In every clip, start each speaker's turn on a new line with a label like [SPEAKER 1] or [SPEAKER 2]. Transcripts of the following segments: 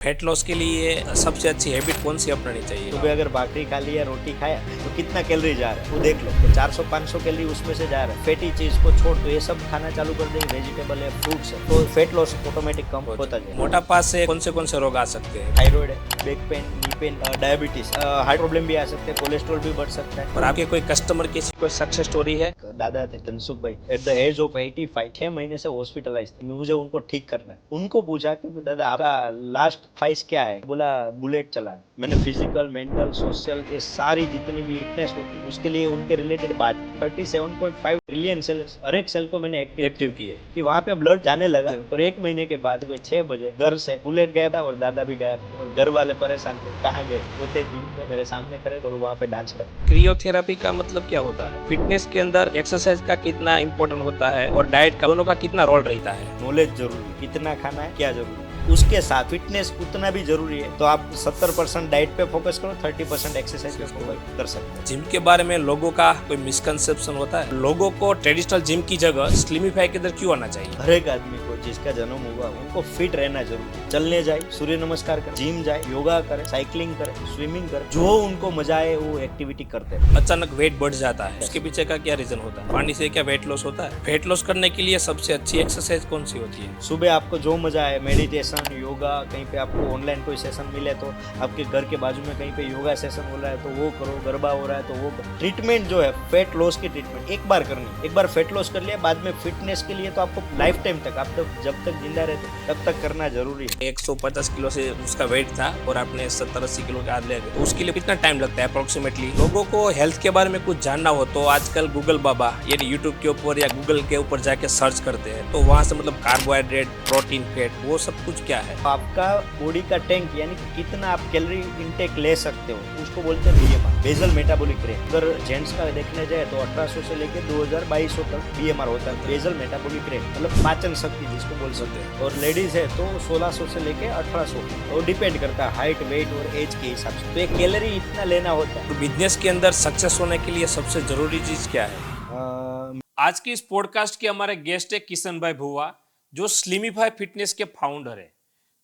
[SPEAKER 1] Fat loss के लिए सबसे अच्छी हैबिट कौन सी अपनानी चाहिए?
[SPEAKER 2] सुबह अगर भाकरी खा ली या रोटी खाया तो कितना कैलोरी जा रहा है वो देख लो कि 400-500 कैलोरी उसमें से जा रहा है। फैटी चीज को छोड़ तो ये सब खाना चालू कर देंगे, वेजिटेबल है, फ्रूट्स है, तो फैट लॉस ऑटोमेटिक कम होता जाएगा।
[SPEAKER 1] मोटापा से कौन से रोग आ सकते हैं?
[SPEAKER 2] थायराइड है, back pain, knee pain, diabetes, heart problem भी आ सकते हैं, कोलेस्ट्रॉल भी बढ़ सकता है।
[SPEAKER 1] और आपके कोई कस्टमर की कोई सक्सेस स्टोरी है?
[SPEAKER 2] दादा थे धनसुख भाई, एट द एज ऑफ 85 6 महीने से हॉस्पिटलाइज थे। मुझे उनको ठीक करना है। उनको पूछा कि दादा आपका लास्ट फाइज क्या है? बोला बुलेट चला है। मैंने फिजिकल, मेंटल, सोशल, ये सारी जितनी भी फिटनेस होती है उसके लिए उनके रिलेटेड बात 37.5 ट्रिलियन सेल्स, हर एक सेल को मैंने एक्टिव किए कि वहाँ पे ब्लड जाने लगा। और 1 महीने के बाद कोई 6 बजे घर से बुलेट गया था और दादा भी गया था। और घर वाले परेशान थे, कहाँ गए? वो थे जिम में मेरे सामने खड़े और वहाँ पे डांस कर।
[SPEAKER 1] क्रियोथेरेपी का मतलब क्या होता है? फिटनेस के अंदर एक्सरसाइज का कितना इंपॉर्टेंट होता है और डाइट का, दोनों का कितना रोल रहता है?
[SPEAKER 2] नॉलेज जरूरी, कितना खाना है, क्या जरूरी है, उसके साथ फिटनेस उतना भी जरूरी है। तो आप 70% डाइट पे फोकस करो, 30% एक्सरसाइज पे फोकस कर सकते हैं।
[SPEAKER 1] जिम के बारे में लोगों का कोई मिसकंसेप्शन होता है? लोगों को ट्रेडिशनल जिम की जगह स्लिमिफाई के अंदर क्यों आना चाहिए?
[SPEAKER 2] हर एक आदमी को जिसका जन्म हुआ उनको फिट रहना जरूरी है। चलने जाए, सूर्य नमस्कार करे, जिम जाए, योगा करे, साइकिलिंग करे, स्विमिंग करे, जो उनको मजा आए वो एक्टिविटी करते हैं।
[SPEAKER 1] अचानक वेट बढ़ जाता है, उसके पीछे का क्या रीजन होता है? पानी से क्या वेट लॉस होता है? वेट लॉस करने के लिए सबसे अच्छी एक्सरसाइज कौन सी होती है?
[SPEAKER 2] सुबह आपको जो मजा आए, मेडिटेशन, योगा, कहीं पे आपको ऑनलाइन कोई सेशन मिले तो आपके घर के बाजू में कहीं पे योगा सेशन हो रहा है तो वो करो, गरबा हो रहा है तो वो करो। ट्रीटमेंट जो है फैट लॉस की ट्रीटमेंट एक बार करनी, एक बार फैट लॉस कर लिया, बाद में फिटनेस के लिए तो आपको लाइफ टाइम तक, आप तक जब तक जिंदा रहते तब तक करना जरूरी है।
[SPEAKER 1] 150 किलो से उसका वेट था और आपने 70-80 किलो के आगे, तो उसके लिए कितना टाइम लगता है अप्रोक्सीमेटली? लोगों को हेल्थ के बारे में कुछ जानना हो तो आजकल गूगल बाबा यानी यूट्यूब के ऊपर या गूगल के ऊपर जाके सर्च करते हैं, तो वहाँ से मतलब कार्बोहाइड्रेट, प्रोटीन, फैट, वो सब कुछ क्या है?
[SPEAKER 2] आपका बॉडी का टैंक यानी कि कितना आप कैलोरी इंटेक ले सकते हो उसको बोलते हैं बीएमआर, बेसल मेटाबॉलिक रेट। अगर जेंट्स का देखने जाए तो 1800 से लेकर 2200 तक बीएमआर होता है, बेसल मेटाबॉलिक रेट, मतलब पाचन शक्ति जिसको बोल सकते हैं। और लेडीज है तो 1600 से लेकर 1800, और डिपेंड करता है हाइट, वेट और एज के हिसाब से। तो ये कैलोरी इतना लेना होता है।
[SPEAKER 1] तो बिजनेस के अंदर सक्सेस होने के लिए सबसे जरूरी चीज क्या है? आज की इस पॉडकास्ट के हमारे गेस्ट है किशन भाई भुवा, जो स्लिमिफाई फिटनेस के फाउंडर है।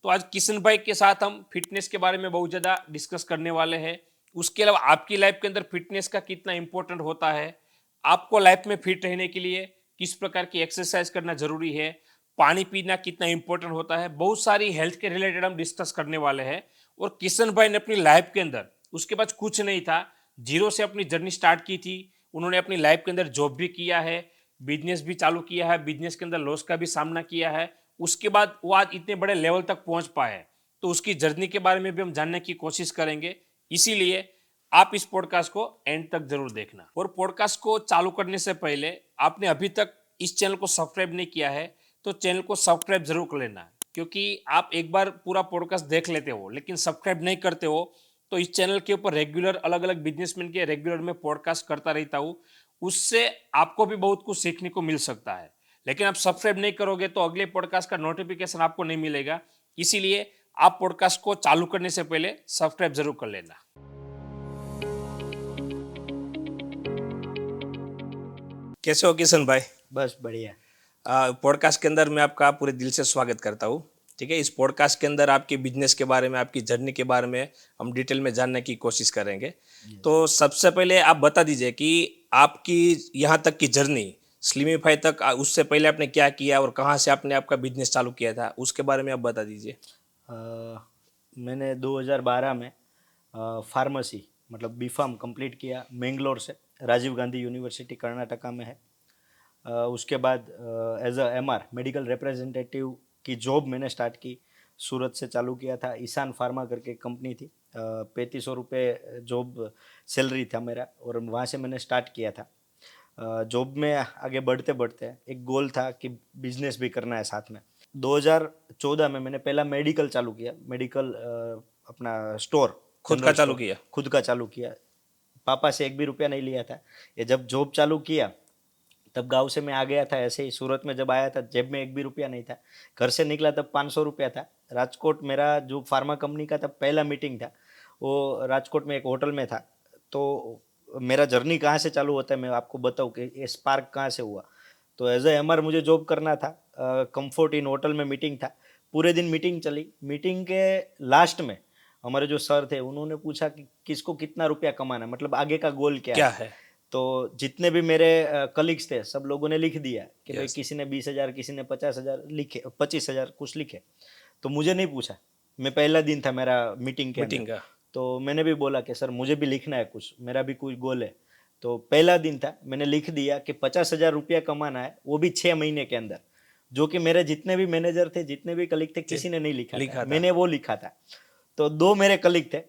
[SPEAKER 1] तो आज किशन भाई के साथ हम फिटनेस के बारे में बहुत ज़्यादा डिस्कस करने वाले हैं। उसके अलावा आपकी लाइफ के अंदर फिटनेस का कितना इंपॉर्टेंट होता है, आपको लाइफ में फिट रहने के लिए किस प्रकार की एक्सरसाइज करना जरूरी है, पानी पीना कितना इंपॉर्टेंट होता है, बहुत सारी हेल्थ के रिलेटेड हम डिस्कस करने वाले हैं। और किशन भाई ने अपनी लाइफ के अंदर, उसके पास कुछ नहीं था, जीरो से अपनी जर्नी स्टार्ट की थी। उन्होंने अपनी लाइफ के अंदर जॉब भी किया है, बिजनेस भी चालू किया है, बिजनेस के अंदर लॉस का भी सामना किया है। उसके बाद वो आज इतने बड़े लेवल तक पहुंच पाए। तो उसकी जर्नी के बारे में भी हम जानने की कोशिश करेंगे। इसीलिए आप इस पॉडकास्ट को एंड तक जरूर देखना। और पॉडकास्ट को चालू करने से पहले आपने अभी तक इस चैनल को सब्सक्राइब नहीं किया है तो चैनल को सब्सक्राइब जरूर कर लेना, क्योंकि आप एक बार पूरा पॉडकास्ट देख लेते हो लेकिन सब्सक्राइब नहीं करते हो। तो इस चैनल के ऊपर रेगुलर अलग अलग बिजनेसमैन के रेगुलर में पॉडकास्ट करता रहता हूँ, उससे आपको भी बहुत कुछ सीखने को मिल सकता है। लेकिन आप सब्सक्राइब नहीं करोगे तो अगले पॉडकास्ट का नोटिफिकेशन आपको नहीं मिलेगा। इसीलिए आप पॉडकास्ट को चालू करने से पहले सब्सक्राइब जरूर कर लेना। कैसे हो किशन भाई?
[SPEAKER 2] बस बढ़िया।
[SPEAKER 1] पॉडकास्ट के अंदर मैं आपका पूरे दिल से स्वागत करता हूँ। ठीक है, इस पॉडकास्ट के अंदर आपके बिजनेस के बारे में, आपकी जर्नी के बारे में हम डिटेल में जानने की कोशिश करेंगे। तो सबसे पहले आप बता दीजिए कि आपकी यहाँ तक की जर्नी स्लिमिफाई तक, उससे पहले आपने क्या किया और कहाँ से आपने आपका बिजनेस चालू किया था, उसके बारे में आप बता दीजिए।
[SPEAKER 2] मैंने 2012 में फार्मेसी मतलब बीफार्म कंप्लीट किया मैंगलोर से, राजीव गांधी यूनिवर्सिटी कर्नाटका में है। उसके बाद as a MR medical representative की जॉब मैंने स्टार्ट की, सूरत से चालू किया था। ईशान फार्मा करके कंपनी थी, 3500 रुपये जॉब सैलरी था मेरा, और वहाँ से मैंने स्टार्ट किया था। जॉब में आगे बढ़ते बढ़ते एक गोल था कि बिजनेस भी करना है साथ में। 2014 में मैंने पहला मेडिकल चालू किया, मेडिकल अपना स्टोर,
[SPEAKER 1] खुद का
[SPEAKER 2] जनरल
[SPEAKER 1] चालू
[SPEAKER 2] स्टोर,
[SPEAKER 1] किया?
[SPEAKER 2] खुद का चालू किया। पापा से एक भी रुपया नहीं लिया था। ये जब जॉब चालू किया तब गांव से मैं आ गया था, ऐसे ही सूरत में जब आया था जेब में एक भी रुपया नहीं था। घर से निकला तब 500 रुपया था। राजकोट मेरा जो फार्मा कंपनी का तब पहला मीटिंग था, वो राजकोट में एक होटल में था। तो मेरा जर्नी कहाँ से चालू होता है मैं आपको बताऊँ कि ये स्पार्क कहाँ से हुआ। तो एज ए एमआर मुझे जॉब करना था, कंफर्ट इन होटल में मीटिंग था। पूरे दिन मीटिंग चली। मीटिंग के लास्ट में हमारे जो सर थे उन्होंने पूछा कि किसको कितना रुपया कमाना है, मतलब आगे का गोल क्या
[SPEAKER 1] क्या
[SPEAKER 2] है।
[SPEAKER 1] है?
[SPEAKER 2] तो जितने भी मेरे कलीग्स थे सब लोगों ने लिख दिया कि भाई
[SPEAKER 1] Yes.
[SPEAKER 2] किसी ने 20,000, किसी ने 50,000 लिखे, 25,000 कुछ लिखे। तो मुझे नहीं पूछा, मैं पहला दिन था मेरा मीटिंग के
[SPEAKER 1] मीटिंग
[SPEAKER 2] अंदर।
[SPEAKER 1] का।
[SPEAKER 2] तो मैंने भी बोला कि सर मुझे भी लिखना है कुछ, मेरा भी कोई गोल है। तो पहला दिन था, मैंने लिख दिया कि 50,000 रुपया कमाना है, वो भी 6 महीने के अंदर। जो कि मेरे जितने भी मैनेजर थे, जितने भी कलीग थे, किसी ने नहीं लिखा
[SPEAKER 1] लिखा
[SPEAKER 2] था,
[SPEAKER 1] था।
[SPEAKER 2] मैंने वो लिखा था। तो दो मेरे कलीग थे,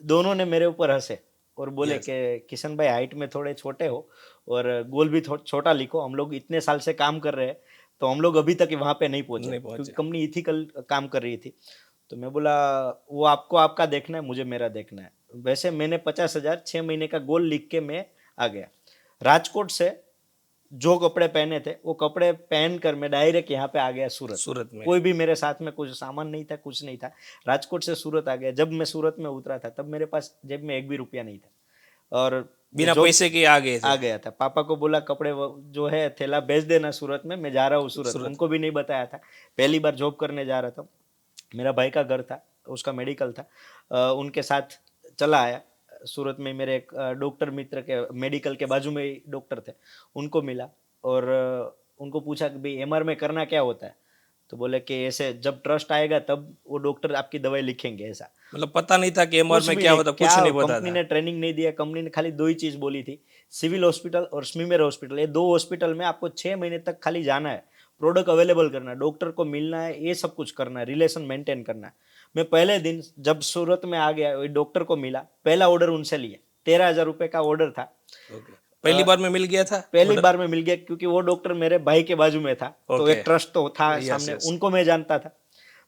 [SPEAKER 2] दोनों ने मेरे ऊपर हंसे और बोले
[SPEAKER 1] Yes.
[SPEAKER 2] कि किशन भाई हाइट में थोड़े छोटे हो और गोल भी छोटा लिखो, हम लोग इतने साल से काम कर रहे हैं तो हम लोग अभी तक वहां पे नहीं पहुंचे,
[SPEAKER 1] नहीं
[SPEAKER 2] क्योंकि
[SPEAKER 1] पहुंचे।
[SPEAKER 2] कंपनी इथिकल काम कर रही थी। तो मैं बोला वो आपको आपका देखना है, मुझे मेरा देखना है। वैसे मैंने 50,000 6 महीने का गोल लिख के मैं आ गया। राजकोट से जो कपड़े पहने थे वो कपड़े पहन कर मैं डायरेक्ट यहाँ पे आ गया सूरत।
[SPEAKER 1] सूरत में।
[SPEAKER 2] कोई भी मेरे साथ में कुछ सामान नहीं था, कुछ नहीं था। राजकोट से सूरत आ गया। जब मैं सूरत में उतरा था तब मेरे पास जेब में एक भी रुपया नहीं था और
[SPEAKER 1] बिना
[SPEAKER 2] जो
[SPEAKER 1] पैसे के आ गए थे।
[SPEAKER 2] आ गया था। पापा को बोला कपड़े जो है थैला बेच देना सूरत में, मैं जा रहा हूँ सूरत।
[SPEAKER 1] सूरत।
[SPEAKER 2] उनको भी नहीं बताया था, पहली बार जॉब करने जा रहा था। मेरा भाई का घर था, उसका मेडिकल था, उनके साथ चला आया। सूरत में मेरे एक डॉक्टर मित्र के मेडिकल के बाजू में ही डॉक्टर थे, उनको मिला और उनको पूछा कि भाई एमआर में करना क्या होता है। तो बोले कि ऐसे जब ट्रस्ट आएगा तब वो डॉक्टर आपकी दवाई लिखेंगे, ऐसा।
[SPEAKER 1] मतलब पता नहीं था कि एमआर
[SPEAKER 2] कुछ
[SPEAKER 1] में
[SPEAKER 2] भी
[SPEAKER 1] क्या
[SPEAKER 2] नहीं,
[SPEAKER 1] होता,
[SPEAKER 2] क्या
[SPEAKER 1] कुछ नहीं पता
[SPEAKER 2] कंपनी
[SPEAKER 1] था।
[SPEAKER 2] ने ट्रेनिंग नहीं दिया। कंपनी ने खाली दो ही चीज बोली थी, सिविल हॉस्पिटल और स्मीमेर हॉस्पिटल, ये दो हॉस्पिटल में आपको 6 महीने तक खाली जाना है, प्रोडक्ट अवेलेबल करना है, डॉक्टर को मिलना है, ये सब कुछ करना है, रिलेशन मेंटेन करना है। मैं पहले दिन जब सूरत में आ गया, डॉक्टर को मिला, पहला ऑर्डर उनसे लिया। 13,000 रुपये का ऑर्डर था।
[SPEAKER 1] ओके। पहली बार में मिल गया था
[SPEAKER 2] पहली
[SPEAKER 1] ऑर्डर?
[SPEAKER 2] बार में मिल गया क्योंकि वो डॉक्टर मेरे भाई के बाजू में था, तो
[SPEAKER 1] ओके।
[SPEAKER 2] एक ट्रस्ट तो था
[SPEAKER 1] यस
[SPEAKER 2] सामने,
[SPEAKER 1] यस।
[SPEAKER 2] उनको मैं जानता था।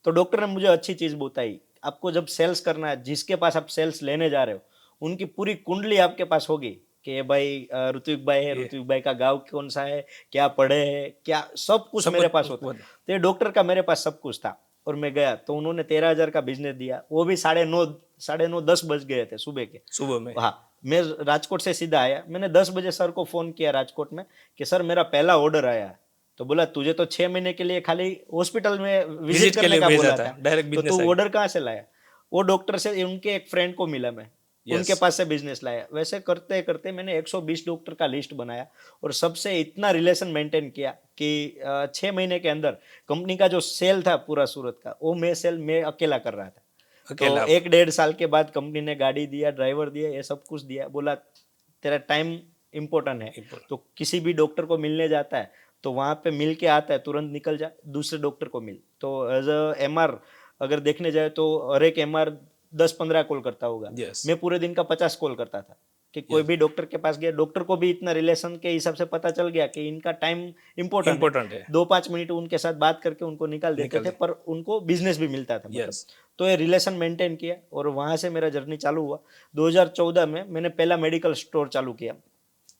[SPEAKER 2] तो डॉक्टर ने मुझे अच्छी चीज बताई, आपको जब सेल्स करना है, जिसके पास आप सेल्स लेने जा रहे हो उनकी पूरी कुंडली आपके पास होगी कि ये भाई ऋत्विक भाई है,
[SPEAKER 1] ये
[SPEAKER 2] ऋत्विक भाई का गांव कौन सा है, क्या पढ़े है, क्या सब कुछ
[SPEAKER 1] सब
[SPEAKER 2] मेरे
[SPEAKER 1] कुछ
[SPEAKER 2] पास होता।
[SPEAKER 1] वो-
[SPEAKER 2] तो ये डॉक्टर का मेरे पास सब कुछ था। और मैं गया तो उन्होंने 13,000 का बिजनेस दिया, वो भी 9:30 9:30 10 बज गए थे सुबह के।
[SPEAKER 1] सुबह में।
[SPEAKER 2] हाँ, मैं राजकोट से सीधा आया, मैंने 10 बजे सर को फोन किया राजकोट में कि सर मेरा पहला ऑर्डर आया है। तो बोला तुझे तो 6 महीने के लिए खाली हॉस्पिटल में विजिट
[SPEAKER 1] विजिट के
[SPEAKER 2] करने
[SPEAKER 1] लिए
[SPEAKER 2] का
[SPEAKER 1] भेजा
[SPEAKER 2] बोला
[SPEAKER 1] था,
[SPEAKER 2] था,
[SPEAKER 1] डायरेक्ट
[SPEAKER 2] तो
[SPEAKER 1] बिजनेस
[SPEAKER 2] तू
[SPEAKER 1] आ
[SPEAKER 2] ऑर्डर कहाँ से लाया। वो डॉक्टर से उनके एक फ्रेंड को मिला मैं, उनके
[SPEAKER 1] यस।
[SPEAKER 2] पास से बिजनेस लाया। वैसे करते करते मैंने 120 डॉक्टर का लिस्ट बनाया और सबसे इतना रिलेशन मेंटेन किया कि 6 महीने के अंदर कंपनी का जो सेल था पूरा सूरत का, वो मैं अकेला कर रहा था। तो
[SPEAKER 1] अकेला।
[SPEAKER 2] 1 डेढ़ साल के बाद कंपनी ने गाड़ी दिया, ड्राइवर दिया, ये सब कुछ दिया। बोला तेरा टाइम इम्पोर्टेंट है, तो किसी भी डॉक्टर को मिलने जाता है तो वहां पे मिल के आता है, तुरंत निकल जा, दूसरे डॉक्टर को मिल। तो एज अ एमआर अगर देखने जाए तो हर एक एमआर 10-15 कॉल करता होगा,
[SPEAKER 1] यस
[SPEAKER 2] मैं पूरे दिन का 50 कॉल करता था। कि कोई
[SPEAKER 1] यस।
[SPEAKER 2] भी डॉक्टर के पास गया, डॉक्टर को भी इतना रिलेशन के हिसाब से पता चल गया कि इनका टाइम इम्पोर्टेंट है,
[SPEAKER 1] इम्पोर्टेंट है।
[SPEAKER 2] 2-5 मिनट उनके साथ बात करके उनको निकाल देते
[SPEAKER 1] निकल
[SPEAKER 2] थे,
[SPEAKER 1] दे।
[SPEAKER 2] पर उनको बिजनेस भी मिलता था, मतलब।
[SPEAKER 1] यस।
[SPEAKER 2] तो ये रिलेशन मेंटेन किया और वहां से मेरा जर्नी चालू हुआ। 2014 में मैंने पहला मेडिकल स्टोर चालू किया।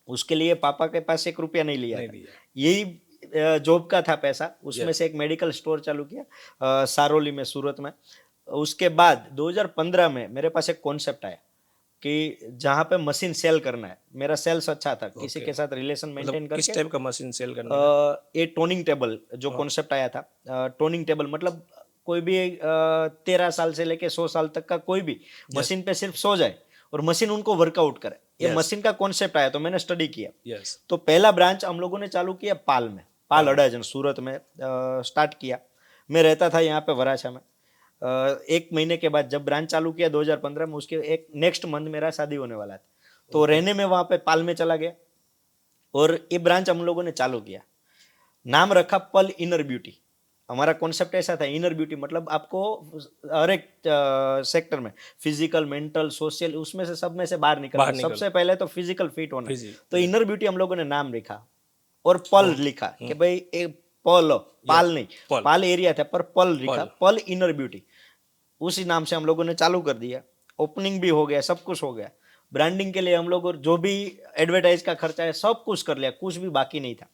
[SPEAKER 2] उसके लिए पापा के पास 1 रुपया नहीं लिया
[SPEAKER 1] नहीं
[SPEAKER 2] था,
[SPEAKER 1] दिया।
[SPEAKER 2] यही जॉब का था पैसा, उसमें
[SPEAKER 1] यस।
[SPEAKER 2] से एक मेडिकल स्टोर चालू किया सारोली में, सूरत में। उसके बाद 2015 में मेरे पास एक कॉन्सेप्ट आया कि जहाँ पे मशीन सेल करना है, मेरा सेल्स अच्छा था, किसी
[SPEAKER 1] ओके।
[SPEAKER 2] के साथ रिलेशन मेंटेन
[SPEAKER 1] मतलब किस
[SPEAKER 2] करके।
[SPEAKER 1] टाइप का मशीन सेल करने का?
[SPEAKER 2] ये टोनिंग टेबल जो कॉन्सेप्ट आया था, टोनिंग टेबल मतलब कोई भी 13 साल से लेके 100 साल तक का कोई भी मशीन पे सिर्फ सो जाए और मशीन उनको वर्कआउट करे, ये
[SPEAKER 1] Yes.
[SPEAKER 2] मशीन का कॉन्सेप्ट आया। तो मैंने स्टडी किया।
[SPEAKER 1] यस।
[SPEAKER 2] तो पहला ब्रांच हम लोगों ने चालू किया पाल में, पाल अडाजन सूरत में स्टार्ट किया। मैं रहता था यहाँ पे वराछा में। 1 महीने के बाद जब ब्रांच चालू किया 2015 में, उसके एक नेक्स्ट मंथ मेरा शादी होने वाला था, तो रहने में वहाँ पे पाल में चला गया और ये ब्रांच हम लोगों ने चालू किया। नाम रखा पल इनर ब्यूटी। हमारा कॉन्सेप्ट ऐसा था, इनर ब्यूटी मतलब आपको हर एक सेक्टर में, फिजिकल, मेंटल, सोशल, उसमें से सब में से बाहर निकलना है। सबसे पहले तो फिजिकल फिट होना है। तो इनर ब्यूटी हम लोगों ने नाम लिखा और पल लिखा कि भाई एक पल, पाल नहीं, पाल एरिया था पर पल लिखा, पल इनर ब्यूटी। उसी नाम से हम लोगों ने चालू कर दिया। ओपनिंग भी हो गया, सब कुछ हो गया। ब्रांडिंग के लिए हम लोग जो भी एडवर्टाइज का खर्चा है सब कुछ कर लिया, कुछ भी बाकी नहीं था।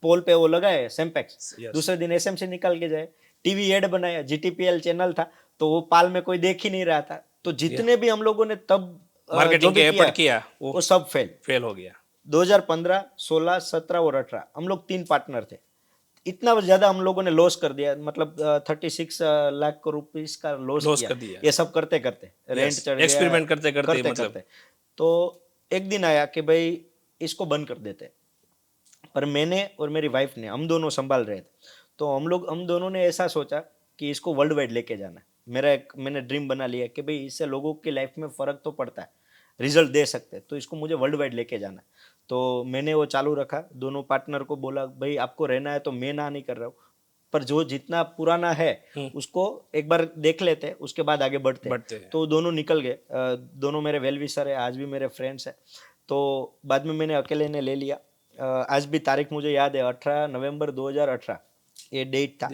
[SPEAKER 2] पोल पे वो लगाए सेम्पेक्स, दूसरे दिन एसएमसी निकाल के जाए। टीवी एड बनाया, जीटीपीएल चैनल था, तो वो पाल में कोई देख ही नहीं रहा था। तो जितने भी हम लोगों ने तब
[SPEAKER 1] मार्केटिंग के एफर्ट किया
[SPEAKER 2] वो सब फेल
[SPEAKER 1] हो गया।
[SPEAKER 2] 2015, 16, 17 और 18 हम लोग 3 पार्टनर थे। इतना ज़्यादा हम लोगों ने लॉस कर दिया, मतलब 36 लाख को रुपीस का लॉस
[SPEAKER 1] लॉस
[SPEAKER 2] किया,
[SPEAKER 1] कर दिया।
[SPEAKER 2] ये सब करते करते, रेंट चढ़ गया,
[SPEAKER 1] एक्सपेरिमेंट करते करते
[SPEAKER 2] करते
[SPEAKER 1] मतलब।
[SPEAKER 2] करते। तो एक दिन आया कि भाई इसको बंद कर देते, पर मैंने और मेरी वाइफ ने, हम दोनों संभाल रहे थे, तो हम दोनों ने ऐसा सोचा कि इसको वर्ल्ड वाइड लेके जाना है। मैंने ड्रीम बना लिया कि भाई इससे लोगों की लाइफ में फ़र्क तो पड़ता है, रिजल्ट दे सकते हैं, तो इसको मुझे वर्ल्ड वाइड लेके जाना है। तो मैंने वो चालू रखा, दोनों पार्टनर को बोला भाई आपको रहना है तो मैं ना नहीं कर रहा हूँ, पर जो जितना पुराना है उसको एक बार देख लेते हैं, उसके बाद आगे बढ़ते हैं।
[SPEAKER 1] बढ़ते हैं।
[SPEAKER 2] तो दोनों निकल गए, दोनों मेरे वेल विशर है, आज भी मेरे फ्रेंड्स हैं। तो बाद में मैंने अकेले ने ले लिया। आज भी तारीख मुझे याद है, 18 नवंबर 2018 ये डेट था।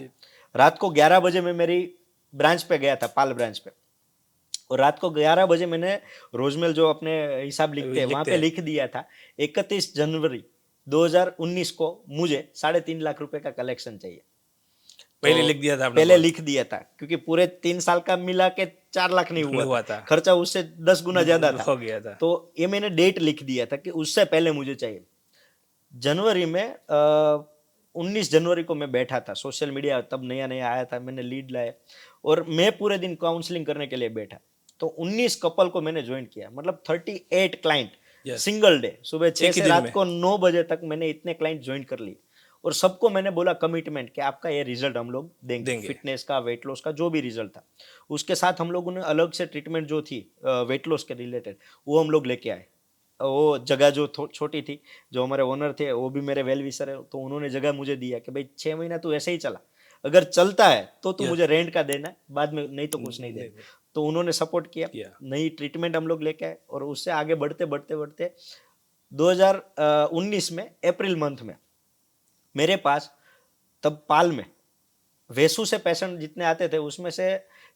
[SPEAKER 2] रात को 11 बजे मैं मेरी ब्रांच पे गया था, पाल ब्रांच पे, और रात को 11 बजे मैंने रोजमेल जो अपने हिसाब लिखते हैं वहां पे लिख दिया था 31 जनवरी 2019 को मुझे 3.5 लाख रुपए का कलेक्शन चाहिए।
[SPEAKER 1] पहले
[SPEAKER 2] तो
[SPEAKER 1] लिख दिया था आपने?
[SPEAKER 2] पहले लिख दिया था, क्योंकि पूरे 3 साल का मिला के 4 लाख नहीं हुआ था, खर्चा उससे 10 गुना ज्यादा था,
[SPEAKER 1] हो गया था।
[SPEAKER 2] तो ये मैंने डेट लिख दिया था कि उससे पहले मुझे चाहिए। जनवरी में 19 जनवरी को मैं बैठा था, सोशल मीडिया तब नया नया आया था, मैंने लीड लाया और मैं पूरे दिन काउंसलिंग करने के लिए बैठा। तो 19 कपल को मैंने ज्वाइन किया, मतलब 38 क्लाइंट सिंगल डे, सुबह 6 से रात को 9 बजे तक मैंने इतने क्लाइंट ज्वाइन कर लिए। और सबको मैंने बोला कमिटमेंट कि आपका ये रिजल्ट हम लोग देंगे, फिटनेस का, वेट लॉस का, जो भी रिजल्ट था। उसके साथ हम लोगों ने अलग से ट्रीटमेंट जो थी वेट लॉस के रिलेटेड, वो हम लोग लेके आए। वो जगह जो छोटी थी, जो हमारे ओनर थे वो भी मेरे वेल विशर है, तो उन्होंने जगह मुझे दिया कि भाई 6 महीना तू ऐसे ही चला, अगर चलता है तो तू मुझे रेंट का देना है, बाद में नहीं तो कुछ नहीं देना। तो उन्होंने सपोर्ट किया, नई ट्रीटमेंट हम लोग लेके आए और उससे आगे बढ़ते बढ़ते बढ़ते 2019 में अप्रैल मंथ में मेरे पास, तब पाल में वेसू से पेशेंट जितने आते थे उसमें से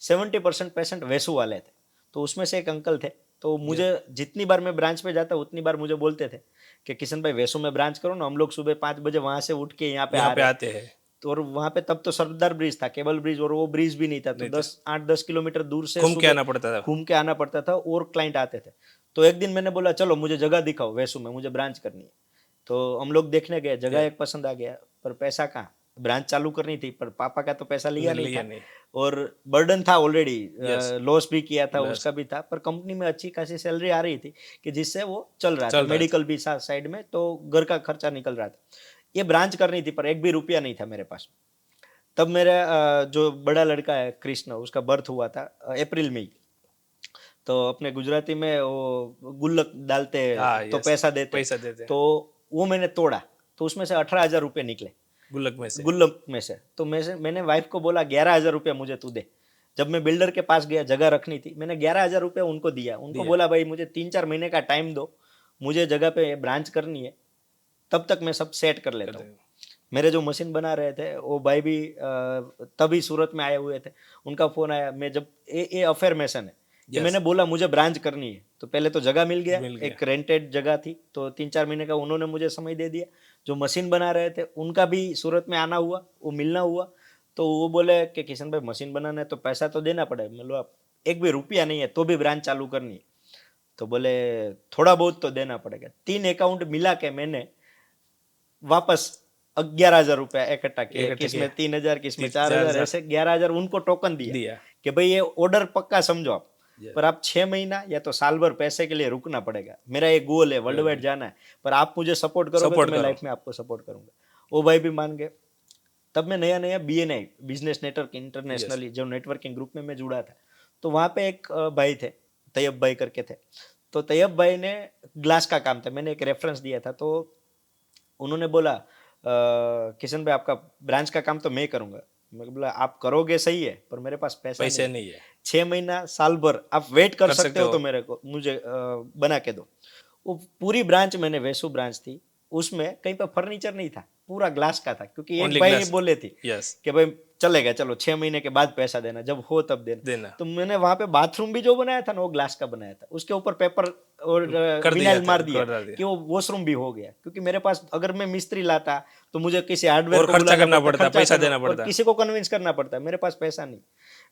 [SPEAKER 2] 70% पेशेंट वेसू वाले थे। तो उसमें से एक अंकल थे, तो मुझे जितनी बार मैं ब्रांच पे जाता उतनी बार मुझे बोलते थे कि किशन भाई वेसू में ब्रांच करो ना, हम लोग सुबह 5 बजे वहां से उठ के यहाँ पे आते हैं। तो और वहां पे तब तो सरदार ब्रिज था, केबल ब्रिज, और वो ब्रिज भी नहीं था, तो 8-10 किलोमीटर दूर से घूम के आना पड़ता था और क्लाइंट आते थे। तो एक दिन मैंने बोला चलो मुझे जगह दिखाओ वेसू में, मुझे ब्रांच करनी है। तो हम लोग देखने गए, जगह एक पसंद आ गया, पर पैसा कहाँ, ब्रांच चालू करनी थी, पर पापा का तो पैसा लिया नहीं था और बर्डन था ऑलरेडी, लॉस भी किया था, उसका भी था, पर कंपनी में अच्छी खासी सैलरी आ रही थी कि जिससे वो चल रहा था, मेडिकल भी साथ साइड में, तो घर का खर्चा निकल रहा था। ये ब्रांच करनी थी पर एक भी रुपया नहीं था मेरे पास। तब मेरा जो बड़ा लड़का है कृष्ण, उसका बर्थ हुआ था अप्रैल में, तो अपने गुजराती में वो गुल्लक डालते तो पैसा देते, तो वो मैंने तोड़ा, तो उसमें से 18,000 रुपये निकले गुल्लक में से। तो मैंने वाइफ को बोला 11,000 रुपया मुझे तू दे। जब मैं बिल्डर के पास गया, जगह रखनी थी, मैंने 11,000 रुपया उनको दिया, उनको बोला भाई मुझे 3-4 महीने का टाइम दो, मुझे जगह पे ब्रांच करनी है, तब तक मैं सब सेट कर लेता हूँ। मेरे जो मशीन बना रहे थे वो भाई भी तभी सूरत में आए हुए थे, उनका फोन आया, मैं जब ये अफेयर मेसन है कि मैंने बोला मुझे ब्रांच करनी है, तो पहले तो जगह मिल गया, एक रेंटेड जगह थी, तो 3-4 महीने का उन्होंने मुझे समय दे दिया। जो मशीन बना रहे थे उनका भी सूरत में आना हुआ, वो मिलना हुआ, तो वो बोले कि किशन भाई मशीन बनाना है तो पैसा तो देना पड़ेगा। मैं बोला एक भी रुपया नहीं है तो भी ब्रांच चालू करनी है, तो बोले थोड़ा बहुत तो देना पड़ेगा। 3 अकाउंट मिला के मैंने वापस 11,000 रुपया इकट्ठा किया, किसमें 3,000, किसमें 4,000, ऐसे 11,000 उनको टोकन दिया कि भाई ये ऑर्डर पक्का समझो आप, पर आप 6 महीना या तो साल भर पैसे के लिए रुकना पड़ेगा, मेरा एक गोल है वर्ल्ड वाइड जाना है, पर आप मुझे सपोर्ट करोगे तो मैं लाइफ में आपको सपोर्ट करूंगा। वो भाई भी मान गए। तब मैं नया नया BNI, बिजनेस नेटवर्क इंटरनेशनली, जो नेटवर्किंग ग्रुप में मैं जुड़ा था, तो वहाँ पे एक भाई थे, तैयब भाई करके थे, तो तैयब भाई ने ग्लास का काम था, मैंने एक रेफरेंस दिया था, तो उन्होंने बोला किशन भाई आपका ब्रांच का काम तो मैं करूंगा। मैं बोला आप करोगे सही है, पर मेरे पास पैसे नहीं है, 6 महीना साल भर आप वेट कर सकते हो तो मेरे को मुझे बना के दो। वो पूरी ब्रांच, मैंने वेसू ब्रांच थी, उसमें कहीं पर फर्नीचर नहीं था, पूरा ग्लास का था, क्योंकि एक भाई ने बोले थी कि भाई चलेगा, चलो 6 महीने के बाद पैसा देना, जब हो तब देना। तो मैंने वहां पे बाथरूम भी जो बनाया था ना वो ग्लास का बनाया था, उसके ऊपर पेपर और विनाइल मार दिया कि वो वॉशरूम भी हो गया, क्योंकि मेरे पास अगर मैं मिस्त्री लाता तो मुझे किसी हार्डवेयर को खर्चा करना पड़ता, पैसा देना पड़ता, किसी को कन्विंस करना पड़ता, मेरे पास पैसा नहीं।